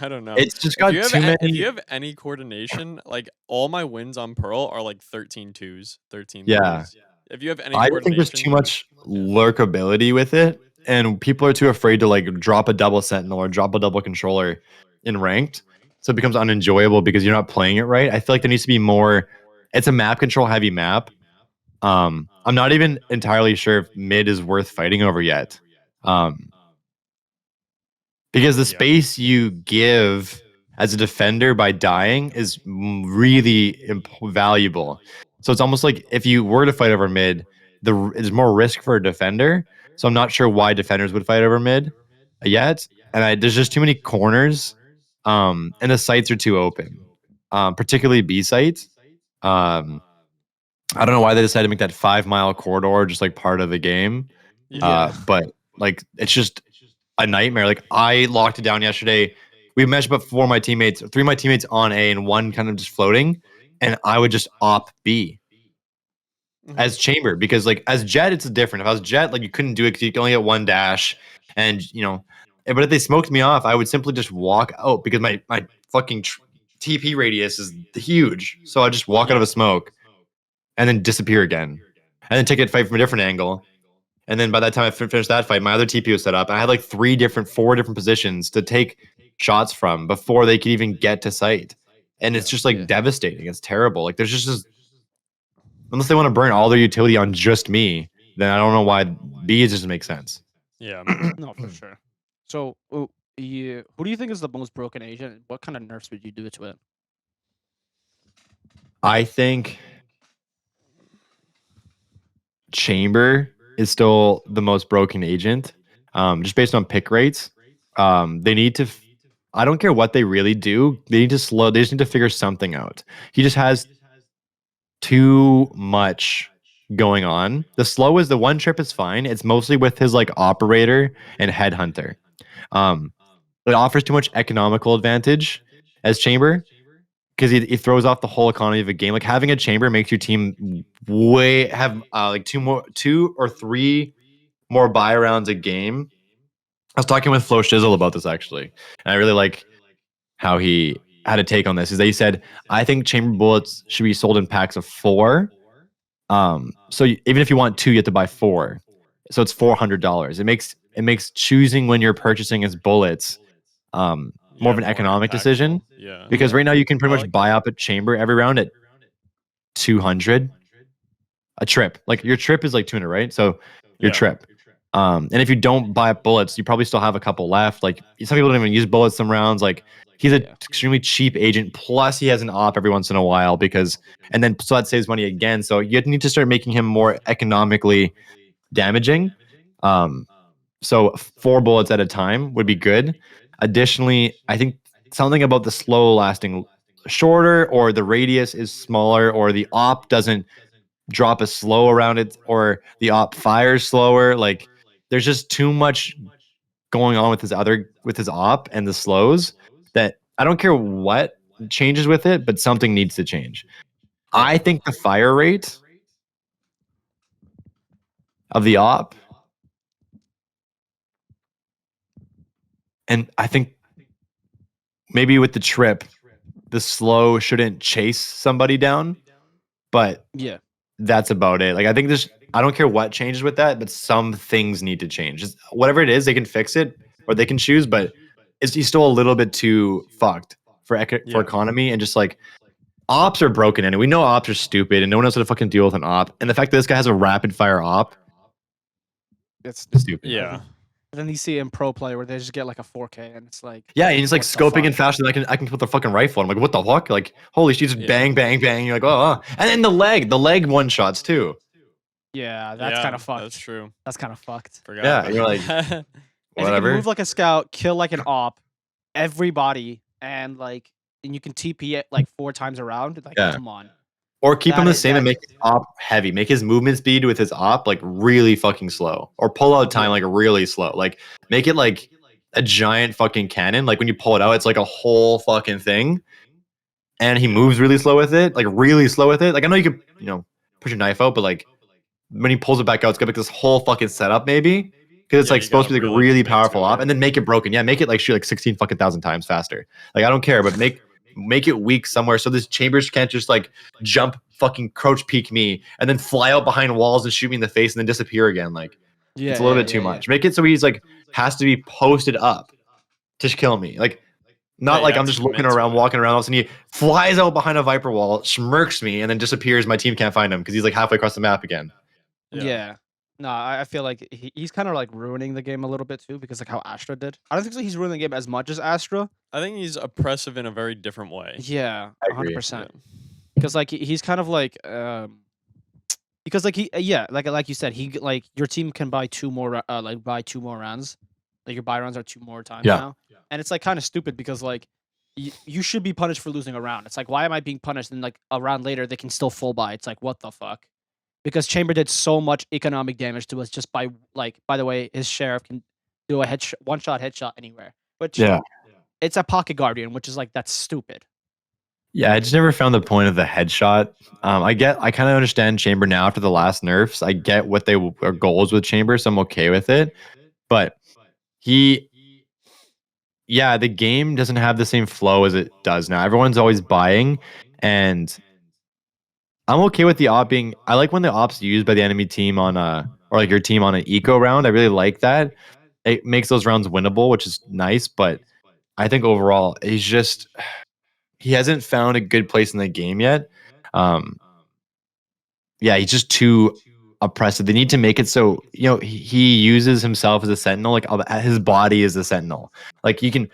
I don't know. it's just got too many. If you have any coordination, like all my wins on Pearl are like 13 twos, 13 Yeah. threes. If you have any I coordination, think there's too much lurkability with it, and people are too afraid to like drop a double sentinel or drop a double controller in ranked, so it becomes unenjoyable because you're not playing it right. I feel like there needs to be more. It's a map control heavy map. I'm not even entirely sure if mid is worth fighting over yet, because the Yeah. space you give as a defender by dying is really valuable. So it's almost like if you were to fight over mid, there's more risk for a defender. So I'm not sure why defenders would fight over mid yet. And there's just too many corners, and the sites are too open, particularly B sites. Um, I don't know why they decided to make that 5 mile corridor just like part of the game. Yeah. But like it's just a nightmare. Like I locked it down yesterday. We matched up three of my teammates on A and one kind of just floating, and I would just op B as chamber because like as Jet it's different. If I was Jet, like you couldn't do it because you could only get one dash, and but if they smoked me off, I would simply just walk out because my fucking TP radius is huge. So I just walk out of a smoke and then disappear again, and then take a fight from a different angle. And then by that time I finished that fight, my other TP was set up. I had like four different positions to take shots from before they could even get to site. And it's just like devastating. It's terrible. Like there's just unless they want to burn all their utility on just me, then I don't know why B doesn't make sense. Yeah. No, for sure. So, who do you think is the most broken agent? What kind of nerfs would you do to it? I think Chamber is still the most broken agent, just based on pick rates. They need to. I don't care what they really do. They need to slow. They just need to figure something out. He just has too much going on. The slow is the one trip is fine. It's mostly with his like operator and headhunter. It offers too much economical advantage as chamber because it throws off the whole economy of a game. Like having a chamber makes your team have like two or three more buy rounds a game. I was talking with Flo Shizzle about this actually, and I really like how he had a take on this. Is that he said, I think chamber bullets should be sold in packs of 4. So even if you want 2, you have to buy 4. So it's $400. It makes choosing when you're purchasing his bullets more of an economic decision. Yeah. Because right now you can pretty much buy up a chamber every round at 200 a trip. Like your trip is like 200, right? So your trip. And if you don't buy up bullets, you probably still have a couple left. Like some people don't even use bullets some rounds. Like he's an extremely cheap agent. Plus he has an op every once in a while so that saves money again. So you need to start making him more economically damaging. So 4 bullets at a time would be good. Additionally, I think something about the slow lasting shorter, or the radius is smaller, or the op doesn't drop a slow around it, or the op fires slower. Like there's just too much going on with his op and the slows that I don't care what changes with it, but something needs to change. I think the fire rate of the op, and I think maybe with the trip, the slow shouldn't chase somebody down, but that's about it. Like I think I don't care what changes with that, but some things need to change. Just whatever it is, they can fix it or they can choose, but he's still a little bit too fucked for economy, and just like ops are broken and we know ops are stupid and no one knows how to fucking deal with an op. And the fact that this guy has a rapid fire op, it's stupid. Yeah. And then you see in pro play where they just get like a 4K and it's like and he's like scoping in faster than I can put the fucking rifle. I'm like, what the fuck? Like, holy shit, just bang, bang, bang. You're like, oh. And then the leg one shots too. Yeah, that's kind of fucked. That's true. That's kind of fucked. You're like, whatever. If you can move like a scout, kill like an op, everybody, and you can TP it like 4 times around. Like, come on. Or keep him the same and make his op heavy. Make his movement speed with his op like really fucking slow. Or pull out time like really slow. Like make it like a giant fucking cannon. Like when you pull it out, it's like a whole fucking thing. And he moves really slow with it. Like really slow with it. Like I know you could, push your knife out, but like when he pulls it back out, it's gonna make this whole fucking setup maybe. Because it's like supposed to be like really powerful op, and then make it broken. Yeah, make it like shoot like 16 fucking thousand times faster. Like I don't care, but make it weak somewhere so this chambers can't just like jump fucking crouch peek me and then fly out behind walls and shoot me in the face and then disappear again. Like it's a little bit too much. Make it so he's like has to be posted up to kill me. Like not like I'm just looking around, walking around, all of a sudden he flies out behind a viper wall, smirks me, and then disappears. My team can't find him because he's like halfway across the map again. Yeah. No, I feel like he's kind of like ruining the game a little bit too, because like how Astra did. I don't think he's ruining the game as much as Astra. I think he's oppressive in a very different way. Yeah, 100%. Because like he's kind of like because like like you said, he like your team can buy 2 more buy 2 more rounds. Like your buy rounds are 2 more times now. And it's like kind of stupid because like you should be punished for losing a round. It's like, why am I being punished? And like a round later, they can still full buy. It's like, what the fuck? Because Chamber did so much economic damage to us just by like. By the way, his sheriff can do a one shot headshot anywhere, which Yeah. it's a pocket guardian, which is like that's stupid. Yeah, I just never found the point of the headshot. I kind of understand Chamber now after the last nerfs. I get what their goals with Chamber, so I'm okay with it. But the game doesn't have the same flow as it does now. Everyone's always buying, and I'm okay with the op being. I like when the op's used by the enemy team on or like your team on an eco round. I really like that. It makes those rounds winnable, which is nice. But I think overall, he hasn't found a good place in the game yet. He's just too oppressive. They need to make it so he uses himself as a sentinel. Like his body is a sentinel. Like you can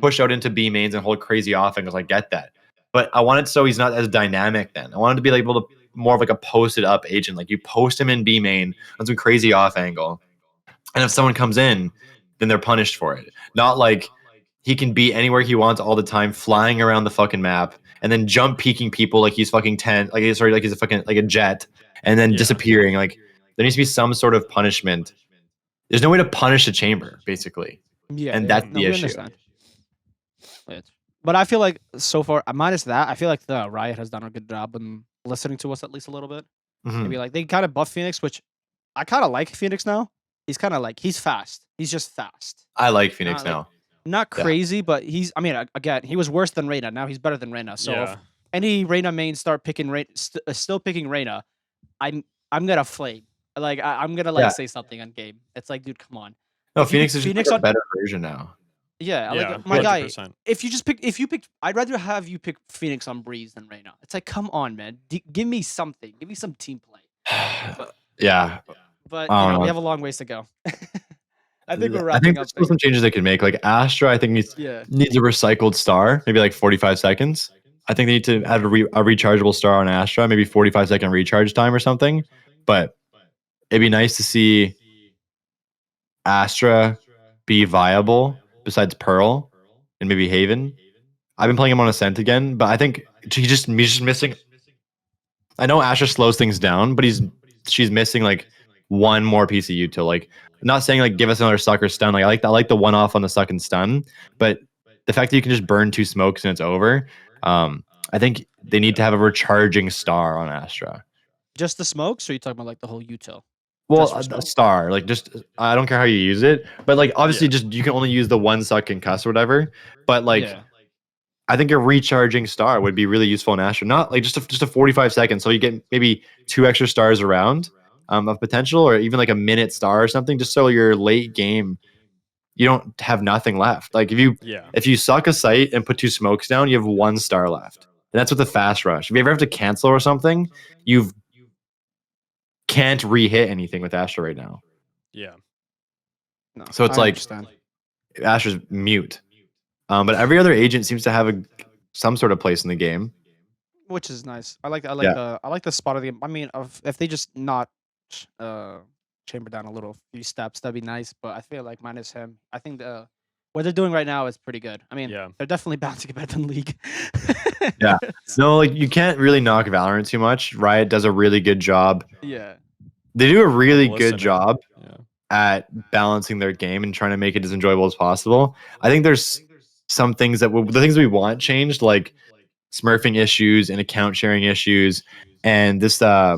push out into B mains and hold crazy off angles. I get that, but I want it so he's not as dynamic. Then I want him to be like able to more of like a posted up agent. Like you post him in B main on some crazy off angle, and if someone comes in, then they're punished for it. Not like he can be anywhere he wants all the time, flying around the fucking map, and then jump peeking people like he's fucking like he's a fucking like a jet, and then disappearing. Like there needs to be some sort of punishment. There's no way to punish a Chamber, basically. Yeah, and that's the issue. But I feel like so far, minus that, I feel like the Riot has done a good job in listening to us at least a little bit. Maybe like they kind of buff Phoenix, which I kind of like Phoenix now. He's kind of like he's fast. He's just fast. I like Phoenix now. Not crazy, but he's. I mean, again, he was worse than Reyna. Now he's better than Reyna. So if any Reyna main start picking still picking Reyna, I'm gonna flame. Like I'm gonna say something on game. It's like, dude, come on. No, Phoenix is just like a better version now. Yeah, like my 100%. Guy. If you picked, I'd rather have you pick Phoenix on Breeze than Reyna. It's like, come on, man, give me something. Give me some team play. But we have a long ways to go. I think we're wrapping up. There's still some changes they can make. Like Astra, I think needs a recycled star, maybe like 45 seconds. I think they need to add a rechargeable star on Astra, maybe 45-second recharge time or something. But it'd be nice to see Astra be viable besides Pearl and maybe Haven. I've been playing him on Ascent again, but I think he's just missing. I know Astra slows things down, but she's missing like one more piece of util. Like, I'm not saying like give us another sucker stun. Like I like the one off on the suck and stun, but the fact that you can just burn 2 smokes and it's over. I think they need to have a recharging star on Astra. Just the smokes, or are you talking about like the whole util? Well, a star, like just I don't care how you use it, but like obviously just you can only use the one suck and cuss or whatever. But like I think a recharging star would be really useful in Astra. Not like just a 45 seconds, so you get maybe 2 extra stars around of potential, or even like a minute star or something, just so your late game you don't have nothing left. Like if you suck a site and put 2 smokes down, you have 1 star left. And that's with the fast rush. If you ever have to cancel or something, you can't re-hit anything with Astra right now. Yeah. No, so it's like Astra's mute. But every other agent seems to have some sort of place in the game, which is nice. I like the spot of the game. I mean, if they just not Chamber down a few steps, that'd be nice. But I feel like minus him, I think what they're doing right now is pretty good. I mean, they're definitely bound to get better than League. No, like you can't really knock Valorant too much. Riot does a really good job. Yeah, they do a really good job at balancing their game and trying to make it as enjoyable as possible. I think there's some things the things we want changed, like smurfing issues and account sharing issues, and this I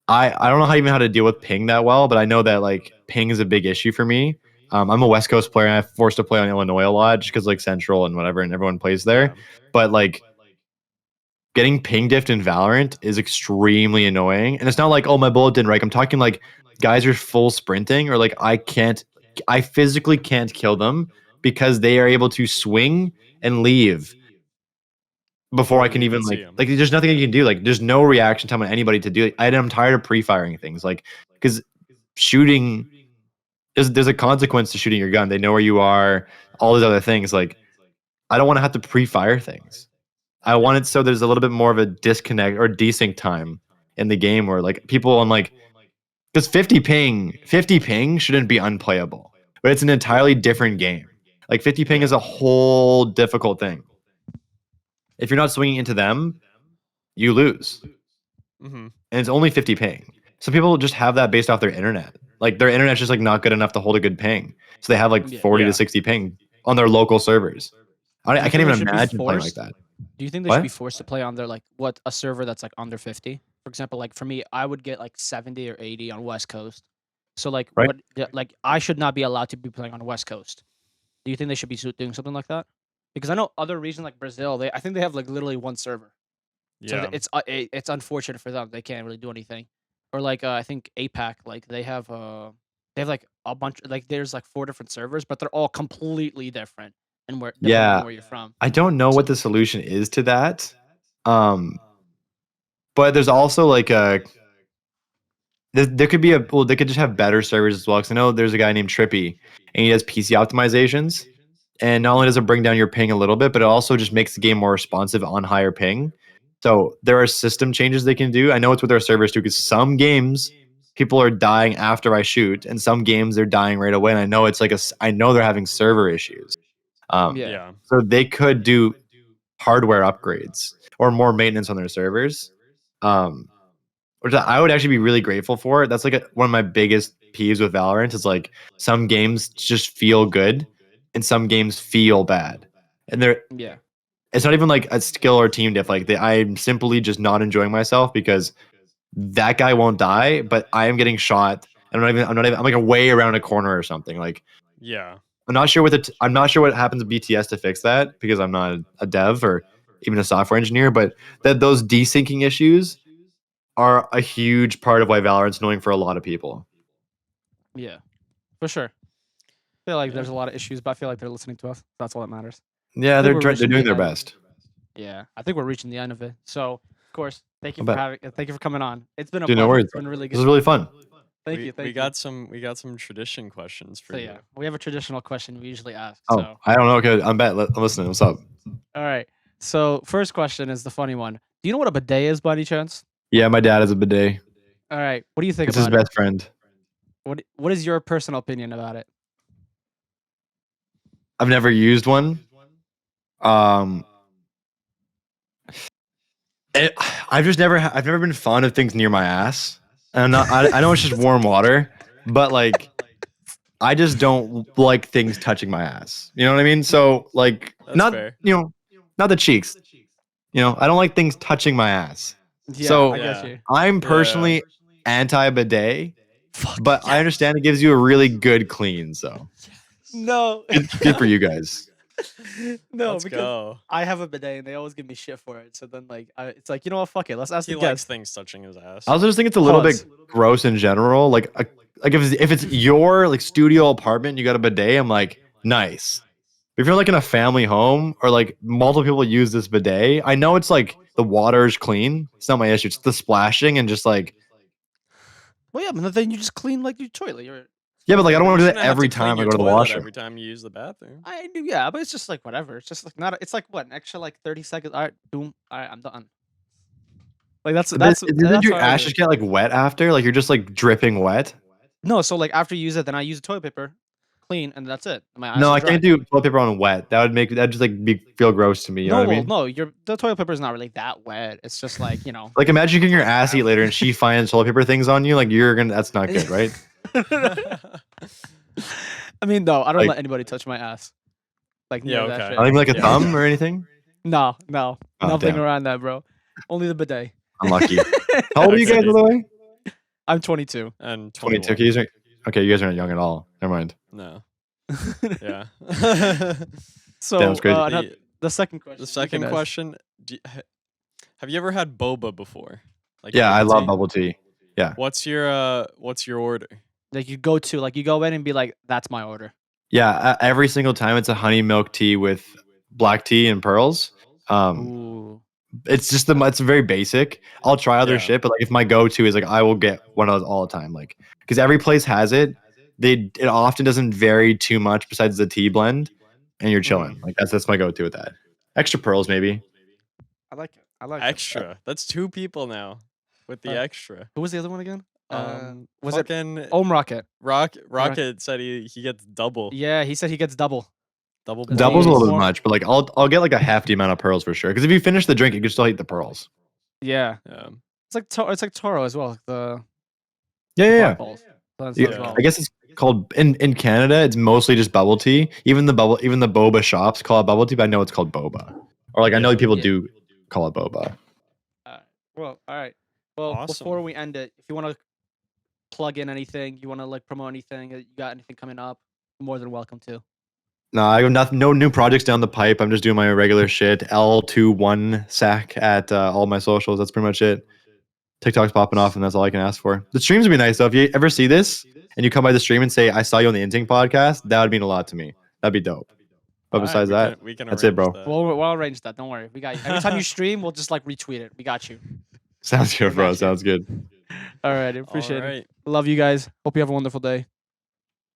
don't know how to deal with ping that well, but I know that like ping is a big issue for me. I'm a West Coast player and I'm forced to play on Illinois a lot just because like Central and whatever and everyone plays there. But like getting ping diffed in Valorant is extremely annoying. And it's not like, oh, my bullet didn't rank. I'm talking like guys are full sprinting, or like I physically can't kill them because they are able to swing and leave before I can even like there's nothing you can do. Like there's no reaction time on anybody to do it. I'm tired of pre-firing things, like because shooting there's a consequence to shooting your gun. They know where you are, all these other things. Like I don't want to have to pre-fire things. I want it so there's a little bit more of a disconnect or desync time in the game where like people on like, because 50 ping shouldn't be unplayable, but it's an entirely different game. Like 50 ping is a whole difficult thing. If you're not swinging into them, you lose. Mm-hmm. And it's only 50 ping. Some people just have that based off their internet. Like their internet's just like not good enough to hold a good ping. So they have like Yeah. 40 Yeah. to 60 ping on their local servers. Do I you can't think they even should be imagine playing like forced? that. Do you think they should be What? forced to play on their like what a server that's like under 50? For example, like for me, I would get like 70 or 80 on West Coast. So like Right. what like I should not be allowed to be playing on West Coast. Do you think they should be doing something like that? Because I know other regions like Brazil, I think they have like literally one server. So Yeah. it's unfortunate for them. They can't really do anything. Or like I think APAC, like they have like a bunch like there's like 4 different servers, but they're all completely different and where depending Yeah. on where you're from. I don't know what the solution is to that. But there's also like there could be they could just have better servers as well. Because I know there's a guy named Trippy, and he does PC optimizations. And not only does it bring down your ping a little bit, but it also just makes the game more responsive on higher ping. So there are system changes they can do. I know it's with their servers too, because some games people are dying after I shoot, and some games they're dying right away. And I know it's like I know they're having server issues. Yeah. Yeah. So they could do hardware upgrades or more maintenance on their servers. Which I would actually be really grateful for. That's like one of my biggest peeves with Valorant is like some games just feel good and some games feel bad. And Yeah. it's not even like a skill or team diff. Like I'm simply just not enjoying myself because that guy won't die, but I am getting shot. I'm like way around a corner or something. Like Yeah. I'm not sure what happens to BTS to fix that because I'm not a dev or even a software engineer, but those desyncing issues are a huge part of why Valorant's annoying for a lot of people. Yeah. For sure. I feel like Yeah. there's a lot of issues, but I feel like they're listening to us. That's all that matters. Yeah, I think they're we're they're reaching doing the their end. best. Yeah. I think we're reaching the end of it. So, of course, thank you I for bet. thank you for coming on. It's been a Dude, no pleasure. worries. It's been really This is good. really fun. Thank you. We got some tradition questions for So you. yeah, we have a traditional question we usually ask. Oh, So I don't know. Okay, I'm listening. What's up? all right. So first question is the funny one. Do you know what a bidet is by any chance? Yeah, my dad has a bidet. All right. What do you think It's his about it? best friend. What is your personal opinion about it? I've never used one. I've never been fond of things near my ass. And I'm not. I know it's just warm water, but like, I just don't like things touching my ass. You know what I mean? So like, That's not fair. not the cheeks. I don't like things touching my ass. Yeah, So I get Yeah. you. I'm personally anti bidet, Fuck. but I understand it gives you a really good clean. So No. good for you guys. No, Let's because go. I have a bidet and they always give me shit for it. So then like it's like, you know what, fuck it. Let's ask He the likes guest. things touching his ass. I also just think it's a little Pause. bit gross in general. Like if it's your like studio apartment, you got a bidet. I'm like, nice. If you're like in a family home or like multiple people use this bidet, I know it's like the water's clean. It's not my issue. It's the splashing and just like Well, yeah, but then you just clean like your toilet. yeah, but like I don't want to do You that shouldn't have every clean time I your go to the toilet washroom. Every time you use the bathroom. I do, yeah, but it's just like whatever. It's just like not. It's like what an extra like 30 seconds. All right, boom. All right, I'm done. Like Didn't your how I ass do just it. get like wet after? Like you're just like dripping wet? No, so like after you use it, then I use toilet paper, clean, and that's it. My ass No, is I dry. can't do toilet paper on wet. That just like feel gross to me. You know what I mean? No, the toilet paper is not really that wet. It's just like Like imagine getting your ass eat later and she finds toilet paper things on you. Like that's not good, right? I mean, no, I don't Like- let anybody touch my ass. Like Yeah, near that okay. shit. Not even like a Yeah. thumb or anything. No, Oh, nothing damn. around that, bro. Only the bidet. Unlucky. How old are you guys, by the way? I'm 22. And 22. 21. Okay, you guys are not young at all. Never mind. No. Yeah. So Damn, it's crazy. the second question. The you second can ask. question: have you ever had boba before? Like Yeah, I love tea? bubble tea. What's your order? Like you go in and be like, that's my order. Yeah, every single time it's a honey milk tea with black tea and pearls. Ooh. It's just it's very basic. I'll try other Yeah. shit, but like if my go-to is like I will get one of those all the time, like because every place has it. It often doesn't vary too much besides the tea blend, and you're chilling. Like that's my go-to with that. Extra pearls maybe. I like it. I like it. Extra. That's 2 people now with the Uh, extra. Who was the other one again? Was it fucking Om Rocket? Rocket said he gets double. Yeah, he said he gets double. Double That's Double's a easy. little bit More- much, but like I'll get like a half the amount of pearls for sure. Because if you finish the drink, you can still eat the pearls. Yeah, Yeah. it's like Toro as well. The Yeah. pot balls. That's Yeah, as well. I guess it's called in Canada. It's mostly just bubble tea. Even the boba shops call it bubble tea, but I know it's called boba. Or like I know Yeah. people Yeah. do call it boba. Well, all right. Well, before Awesome. we end it, if you want to plug in anything, you want to like promote anything, you got anything coming up, you're more than welcome to. No, I have no new projects down the pipe. I'm just doing my regular shit. L21 sack at all my socials. That's pretty much it. TikTok's popping off, and that's all I can ask for. The streams would be nice though. If you ever see this and you come by the stream and say, "I saw you on the Inting podcast," that would mean a lot to me. That'd be dope. But Alright, besides that, we can that's it, arrange bro. that. We'll arrange that. Don't worry. We got you. Every time you stream, we'll just like retweet it. We got you. Sounds good, bro. got you. Sounds good. All right. I appreciate it. All right. Love you guys. Hope you have a wonderful day.